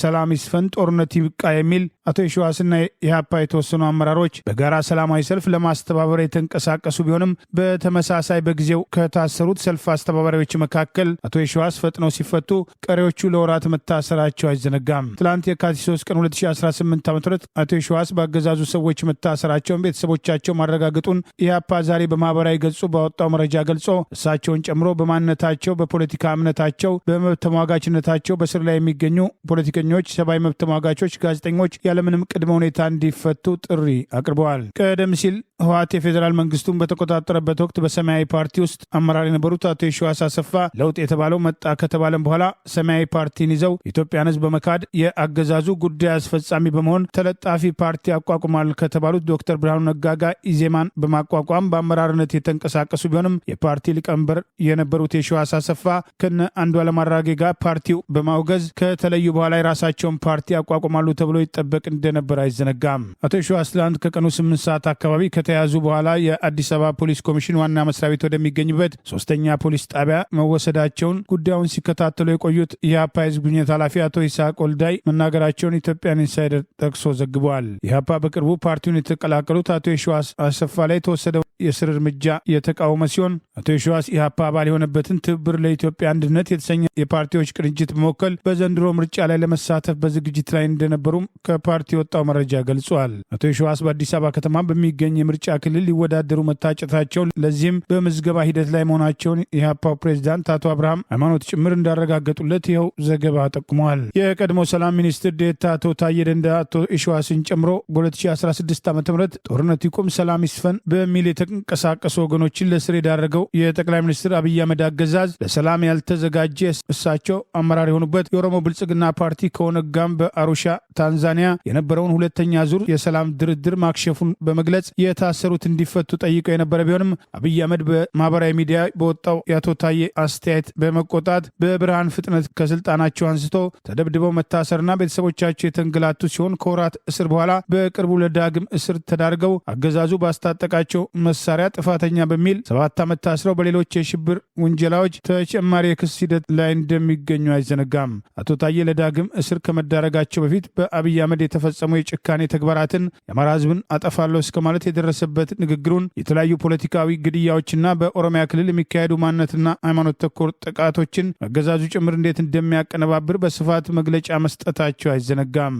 ሰላም ይስፈን ጦርነት ይብቃ የሚል አቶ የሺዋስና የኢህአፓ የተወሰኑ አመራሮች በጋራ ሰላማዊ ሰልፍ ለማስተባበር የተንቀሳቀሱ ቢሆንም በተመሳሳይ በጊዜው ከታሰሩት ሰልፍ አስተባባሪዎች መካከል አቶ የሺዋስ ፈጥነው ሲፈቱ ቀሪዎቹ ለወራት መታሰራቸው አይዘነጋም። ትላንት የካቲት 3 ቀን 2018 ዓ.ም አቶ የሺዋስ በአገዛዙ ሰዎች መታሰራቸውን ቤተሰቦቻቸው ማረጋገጡን ኢህአፓ ዛሬ በማህበራዊ ገጹ ባወጣው መረጃ ገልጾ እሳቸውን ጨምሮ በማንነታቸው፣ በፖለቲካ እምነታቸው፣ በመብት ተሟጋችነታቸው በስር ላይ የሚገኙ ፖለቲከኞች፣ ሰብአዊ መብት ተሟጋቾች፣ ጋዜጠኞች ያለምንም ቅድመ ሁኔታ እንዲፈቱ ጥሪ አቅርበዋል። ቀደም ሲል ህወሓት የፌዴራል መንግስቱን በተቆጣጠረበት ወቅት በሰማያዊ ፓርቲ ውስጥ አመራር የነበሩት አቶ የሺዋስ አሰፋ ለውጥ የተባለው መጣ ከተባለም በኋላ ሰማያዊ ፓርቲን ይዘው ኢትዮጵያን ህዝብ በመካድ የአገዛዙ ጉዳይ አስፈጻሚ በመሆን ተለጣፊ ፓርቲ አቋቁማል ከተባሉት ዶክተር ብርሃኑ ነጋ ጋር ኢዜማን በማቋቋም በአመራርነት የተንቀሳቀሱ ቢሆንም የፓርቲ ሊቀመንበር የነበሩት የሺዋስ አሰፋ ከነ አንዱዓለም አራጌ ጋር ፓርቲው በማውገዝ ከተለዩ በኋላ የራሳቸውን ፓርቲ አቋቁማሉ ተብሎ ይጠበቅ እንደነበር አይዘነጋም። አቶ የሺዋስ ትላንት ከቀኑ 8 ሰዓት አካባቢ ከተያዙ በኋላ የአዲስ አበባ ፖሊስ ኮሚሽን ዋና መስሪያ ቤት ወደሚገኝበት 3ኛ ፖሊስ ጣቢያ መወሰዳቸውን ጉዳዩን ሲከታተሉ የቆዩት የኢህአፓ ህዝብ ግንኙነት ኃላፊ አቶ ይስሐቅ ወልዳይ መናገራቸውን ኢትዮጵያን ኢንሳይደር ጠቅሶ ዘግቧል። ኢህአፓ በቅርቡ ፓርቲውን የተቀላቀሉት አቶ የሺዋስ አሰፋ ላይ የተወሰደው የስር እርምጃ የተቃወመ ሲሆን አቶ የሺዋስ ኢህአፓ አባል የሆነበትን ትብብር ለኢትዮጵያ አንድነት የተሰኘ የፓርቲዎች ቅንጅት በመወከል በዘንድሮ ምርጫ ላይ ለመሳተፍ በዝግጅት ላይ እንደነበሩም ከፓርቲ የወጣው መረጃ ገልጿል። አቶ የሺዋስ በአዲስ አበባ ከተማ በሚገኝ የምርጫ ክልል ሊወዳደሩ መታጨታቸው፣ ለዚህም በምዝገባ ሂደት ላይ መሆናቸውን የኢህአፓው ፕሬዚዳንት አቶ አብርሃም ሃይማኖት ጭምር እንዳረጋገጡለት ይኸው ዘገባ ጠቁመዋል። የቀድሞ ሰላም ሚኒስትር ዴኤታ አቶ ታዬ ደንደአ አቶ የሺዋስን ጨምሮ በ2016 ዓ.ም ጦርነት ይቁም ሰላም ይስፈን በሚል የተንቀሳቀሱ ወገኖችን ለስር የዳረገው የጠቅላይ ሚኒስትር አብይ አህመድ አገዛዝ ለሰላም ያልተዘጋጀ እሳቸው አመራር የሆኑበት የኦሮሞ ብልጽግና ፓርቲ ከኦነግ ጋር በአሩሻ ታንዛኒያ የነበረውን ሁለተኛ ዙር የሰላም ድርድር ማክሸፉን በመግለጽ የታሰሩት እንዲፈቱ ጠይቀው የነበረ ቢሆንም አብይ አህመድ በማህበራዊ ሚዲያ በወጣው የአቶ ታዬ አስተያየት በመቆጣት በብርሃን ፍጥነት ከስልጣናቸው አንስቶ ተደብድበው መታሰርና ቤተሰቦቻቸው የተንገላቱ ሲሆን ከወራት እስር በኋላ በቅርቡ ለዳግም እስር ተዳርገው አገዛዙ ባስታጠቃቸው መሳሪያ ጥፋተኛ በሚል 7 ዓመት ታስረው በሌሎች የሽብር ውንጀላዎች ተጨማሪ የክስ ሂደት ላይ እንደሚገኙ አይዘነጋም። አቶ ታዬ ለዳግም እስር ከመዳረጋቸው በፊት በአብይ አህመድ የተፈጸሙ የጭካኔ ተግባራትን የአማራ ህዝብን አጠፋለሁ እስከ ማለት የደረሰበት ንግግሩን፣ የተለያዩ ፖለቲካዊ ግድያዎችና በኦሮሚያ ክልል የሚካሄዱ ማንነትና ሃይማኖት ተኮር ጥቃቶችን አገዛዙ ጭምር እንዴት እንደሚያቀነባብር በስፋት መግለጫ መስጠታቸው አይዘነጋም።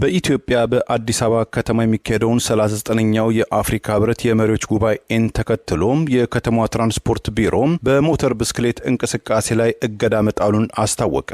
በኢትዮጵያ በአዲስ አበባ ከተማ የሚካሄደውን 39ኛው የአፍሪካ ህብረት የመሪዎች ጉባኤን ተከትሎ የከተማዋ ትራንስፖርት ቢሮ በሞተር ብስክሌት እንቅስቃሴ ላይ እገዳ መጣሉን አስታወቀ።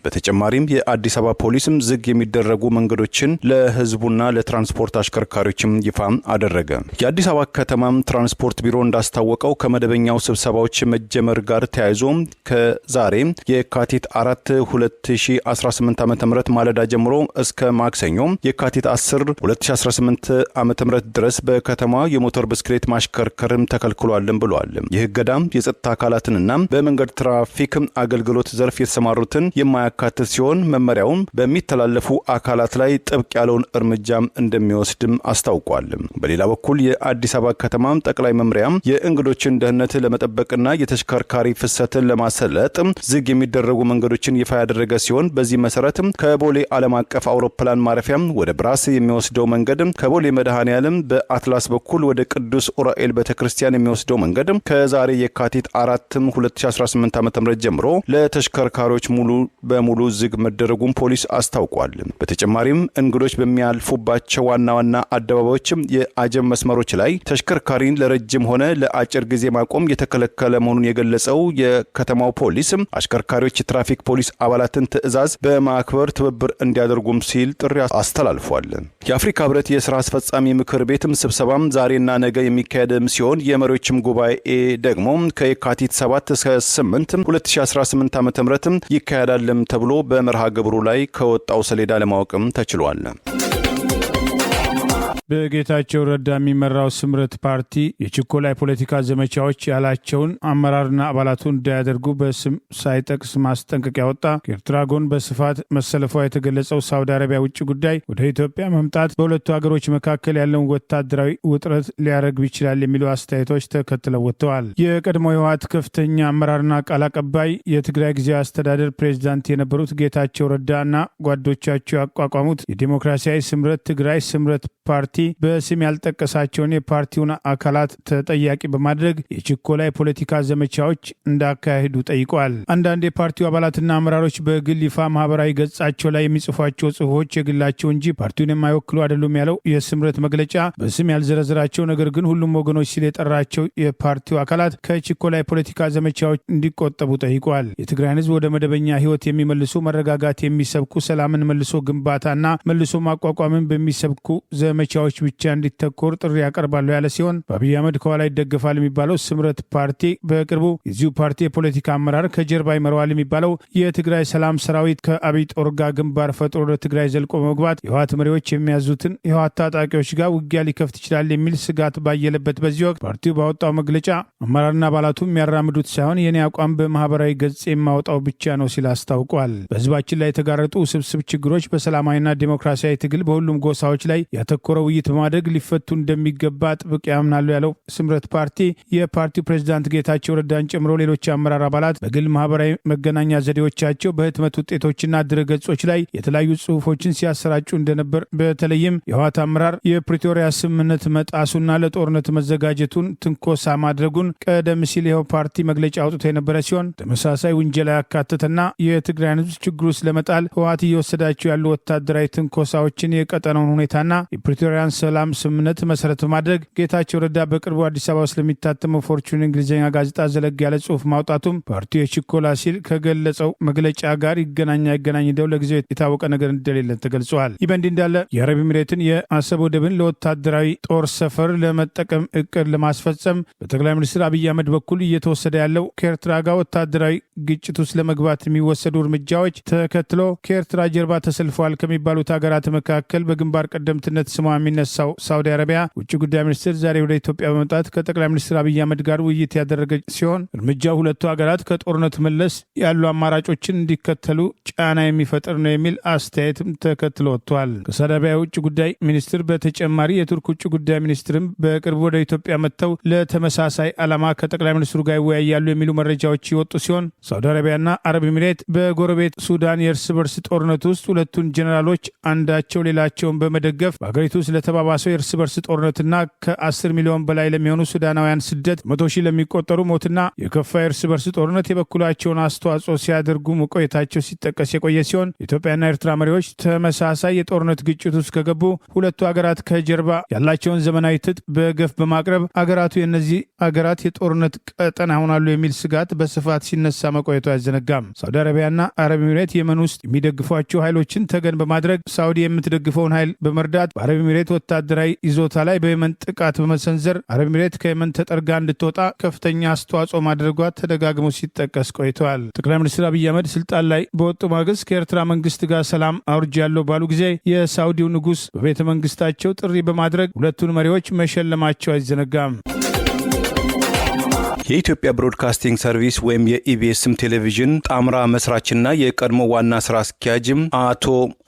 በተጨማሪም የአዲስ አበባ ፖሊስም ዝግ የሚደረጉ መንገዶችን ለህዝቡና ለትራንስፖርት አሽከርካሪዎችም ይፋ አደረገ። የአዲስ አበባ ከተማ ትራንስፖርት ቢሮ እንዳስታወቀው ከመደበኛው ስብሰባዎች መጀመር ጋር ተያይዞ ከዛሬ የካቲት 4 2018 ዓ.ም ማለዳ ጀምሮ እስከ ማክሰኞ የካቲት 10 2018 ዓ.ም ድረስ በከተማ የሞተር ብስክሌት ማሽከርከርም ተከልክሏልም ብሏል። ይህ እገዳም የጸጥታ አካላትንና በመንገድ ትራፊክ አገልግሎት ዘርፍ የተሰማሩትን የማያካትት ሲሆን መመሪያውን በሚተላለፉ አካላት ላይ ጥብቅ ያለውን እርምጃም እንደሚወስድም አስታውቋል። በሌላ በኩል የአዲስ አበባ ከተማ ጠቅላይ መምሪያ የእንግዶችን ደህንነት ለመጠበቅና የተሽከርካሪ ፍሰትን ለማሰለጥ ዝግ የሚደረጉ መንገዶችን ይፋ ያደረገ ሲሆን በዚህ መሰረት ከቦሌ ዓለም አቀፍ አውሮፕላን ማረፊያ ወደ ብራስ የሚወስደው መንገድ፣ ከቦሌ መድኃኔዓለም በአትላስ በኩል ወደ ቅዱስ ኡራኤል ቤተክርስቲያን የሚወስደው መንገድ ከዛሬ የካቲት 4 2018 ዓ.ም ጀምሮ ለተሽከርካሪዎች ሙሉ በሙሉ ዝግ መደረጉን ፖሊስ አስታውቋል። በተጨማሪም እንግዶች በሚያልፉባቸው ዋና ዋና አደባባዮች የአጀብ መስመሮች ላይ ተሽከርካሪን ለረጅም ሆነ ለአጭር ጊዜ ማቆም የተከለከለ መሆኑን የገለጸው የከተማው ፖሊስ አሽከርካሪዎች የትራፊክ ፖሊስ አባላትን ትዕዛዝ በማክበር ትብብር እንዲያደርጉም ሲል ጥሪ አስተላልፏል። የአፍሪካ ህብረት የስራ አስፈጻሚ ምክር ቤትም ስብሰባም ዛሬና ነገ የሚካሄድም ሲሆን የመሪዎችም ጉባኤ ደግሞ ከየካቲት 7 እስከ 8 2018 ዓ.ም ይካሄዳልም ተብሎ በመርሃ ግብሩ ላይ ከወጣው ሰሌዳ ለማወቅም ተችሏል። በጌታቸው ረዳ የሚመራው ስምረት ፓርቲ የችኮላ የፖለቲካ ዘመቻዎች ያላቸውን አመራርና አባላቱን እንዳያደርጉ በስም ሳይጠቅስ ማስጠንቀቂያ ወጣ። ከኤርትራ ጎን በስፋት መሰለፏ የተገለጸው ሳውዲ አረቢያ ውጭ ጉዳይ ወደ ኢትዮጵያ መምጣት በሁለቱ ሀገሮች መካከል ያለውን ወታደራዊ ውጥረት ሊያረግብ ይችላል የሚሉ አስተያየቶች ተከትለው ወጥተዋል። የቀድሞ የህወሓት ከፍተኛ አመራርና ቃል አቀባይ የትግራይ ጊዜያዊ አስተዳደር ፕሬዝዳንት የነበሩት ጌታቸው ረዳና ጓዶቻቸው ያቋቋሙት የዲሞክራሲያዊ ስምረት ትግራይ ስምረት ፓርቲ በስም ያልጠቀሳቸውን የፓርቲውን አካላት ተጠያቂ በማድረግ የችኮላ የፖለቲካ ዘመቻዎች እንዳካሄዱ ጠይቋል። አንዳንድ የፓርቲው አባላትና አመራሮች በግል ይፋ ማህበራዊ ገጻቸው ላይ የሚጽፏቸው ጽሁፎች የግላቸው እንጂ ፓርቲውን የማይወክሉ አይደሉም ያለው የስምረት መግለጫ በስም ያልዘረዝራቸው ነገር ግን ሁሉም ወገኖች ሲል የጠራቸው የፓርቲው አካላት ከችኮላ የፖለቲካ ዘመቻዎች እንዲቆጠቡ ጠይቋል። የትግራይን ህዝብ ወደ መደበኛ ህይወት የሚመልሱ መረጋጋት የሚሰብኩ ሰላምን መልሶ ግንባታና መልሶ ማቋቋምን በሚሰብኩ ዘመቻዎች ብቻ እንዲተኮር ጥሪ ያቀርባሉ ያለ ሲሆን በአብይ አህመድ ከኋላ ይደገፋል የሚባለው ስምረት ፓርቲ በቅርቡ የዚሁ ፓርቲ የፖለቲካ አመራር ከጀርባ ይመራዋል የሚባለው የትግራይ ሰላም ሰራዊት ከአብይ ጦር ጋር ግንባር ፈጥሮ ወደ ትግራይ ዘልቆ በመግባት የህወሓት መሪዎች የሚያዙትን የህወሓት ታጣቂዎች ጋር ውጊያ ሊከፍት ይችላል የሚል ስጋት ባየለበት በዚህ ወቅት ፓርቲው ባወጣው መግለጫ አመራርና አባላቱ የሚያራምዱት ሳይሆን የኔ አቋም በማህበራዊ ገጽ የማወጣው ብቻ ነው ሲል አስታውቋል። በህዝባችን ላይ የተጋረጡ ውስብስብ ችግሮች በሰላማዊና ዲሞክራሲያዊ ትግል በሁሉም ጎሳዎች ላይ ያተኮረ ውይይት በማድረግ ሊፈቱ እንደሚገባ ጥብቅ ያምናሉ ያለው ስምረት ፓርቲ የፓርቲው ፕሬዝዳንት ጌታቸው ረዳን ጨምሮ ሌሎች አመራር አባላት በግል ማህበራዊ መገናኛ ዘዴዎቻቸው በህትመት ውጤቶችና ድረገጾች ላይ የተለያዩ ጽሁፎችን ሲያሰራጩ እንደነበር በተለይም የህወሓት አመራር የፕሪቶሪያ ስምምነት መጣሱና ለጦርነት መዘጋጀቱን ትንኮሳ ማድረጉን ቀደም ሲል ይኸው ፓርቲ መግለጫ አውጥቶ የነበረ ሲሆን ተመሳሳይ ውንጀላ ያካተተና የትግራይን ህዝብ ችግር ውስጥ ለመጣል ህወሓት እየወሰዳቸው ያሉ ወታደራዊ ትንኮሳዎችን የቀጠናውን ሁኔታና የፕሪቶሪያን ሰላም ስምምነት መሰረት በማድረግ ጌታቸው ረዳ በቅርቡ አዲስ አበባ ስለሚታተመው ፎርቹን እንግሊዝኛ ጋዜጣ ዘለግ ያለ ጽሁፍ ማውጣቱም ፓርቲው የችኮላ ሲል ከገለጸው መግለጫ ጋር ይገናኝ እንደው ለጊዜው የታወቀ ነገር እንደሌለ ተገልጿል። ይህ በእንዲህ እንዳለ የአረብ ኤሚሬትን የአሰብ ወደብን ለወታደራዊ ጦር ሰፈር ለመጠቀም እቅድ ለማስፈጸም በጠቅላይ ሚኒስትር አብይ አህመድ በኩል እየተወሰደ ያለው ከኤርትራ ጋር ወታደራዊ ግጭት ውስጥ ለመግባት የሚወሰዱ እርምጃዎች ተከትሎ ከኤርትራ ጀርባ ተሰልፈዋል ከሚባሉት ሀገራት መካከል በግንባር ቀደምትነት ስሟ የሚነሳው ሳውዲ አረቢያ ውጭ ጉዳይ ሚኒስትር ዛሬ ወደ ኢትዮጵያ በመምጣት ከጠቅላይ ሚኒስትር አብይ አህመድ ጋር ውይይት ያደረገ ሲሆን እርምጃው ሁለቱ ሀገራት ከጦርነት መለስ ያሉ አማራጮችን እንዲከተሉ ጫና የሚፈጥር ነው የሚል አስተያየትም ተከትሎ ወጥቷል። ከሳውዲ አረቢያ ውጭ ጉዳይ ሚኒስትር በተጨማሪ የቱርክ ውጭ ጉዳይ ሚኒስትርም በቅርቡ ወደ ኢትዮጵያ መጥተው ለተመሳሳይ ዓላማ ከጠቅላይ ሚኒስትሩ ጋር ይወያያሉ የሚሉ መረጃዎች ይወጡ ሲሆን ሳውዲ አረቢያና አረብ ኤሚሬት በጎረቤት ሱዳን የእርስ በርስ ጦርነት ውስጥ ሁለቱን ጀኔራሎች አንዳቸው ሌላቸውን በመደገፍ በሀገሪቱ ስለተባባሰው የእርስ በርስ ጦርነትና ከ10 ሚሊዮን በላይ ለሚሆኑ ሱዳናውያን ስደት 100,000 ለሚቆጠሩ ሞትና የከፋ የእርስ በርስ ጦርነት የበኩላቸውን አስተዋጽኦ ሲያደርጉ መቆየታቸው ሲጠቀስ የቆየ ሲሆን ኢትዮጵያና ኤርትራ መሪዎች ተመሳሳይ የጦርነት ግጭት ውስጥ ከገቡ ሁለቱ ሀገራት ከጀርባ ያላቸውን ዘመናዊ ትጥቅ በገፍ በማቅረብ አገራቱ የእነዚህ አገራት የጦርነት ቀጠና ይሆናሉ የሚል ስጋት በስፋት ሲነሳ መቆየቱ አይዘነጋም። ሳውዲ አረቢያና አረብ ኤሚሬት የመን ውስጥ የሚደግፏቸው ኃይሎችን ተገን በማድረግ ሳውዲ የምትደግፈውን ኃይል በመርዳት በአረብ ኤሚሬት ወታደራዊ ይዞታ ላይ በየመን ጥቃት በመሰንዘር አረብ ኤሚሬት ከየመን ተጠርጋ እንድትወጣ ከፍተኛ አስተዋጽኦ ማድረጓ ተደጋግሞ ሲጠቀስ ቆይተዋል። ጠቅላይ ሚኒስትር አብይ አህመድ ስልጣን ላይ በወጡ ማግስት ከኤርትራ መንግስት ጋር ሰላም አውርጃለሁ ባሉ ጊዜ የሳውዲው ንጉሥ በቤተ መንግስታቸው ጥሪ በማድረግ ሁለቱን መሪዎች መሸለማቸው አይዘነጋም። የኢትዮጵያ ብሮድካስቲንግ ሰርቪስ ወይም የኢቢኤስም ቴሌቪዥን ጣምራ መስራችና የቀድሞ ዋና ስራ አስኪያጅ አቶ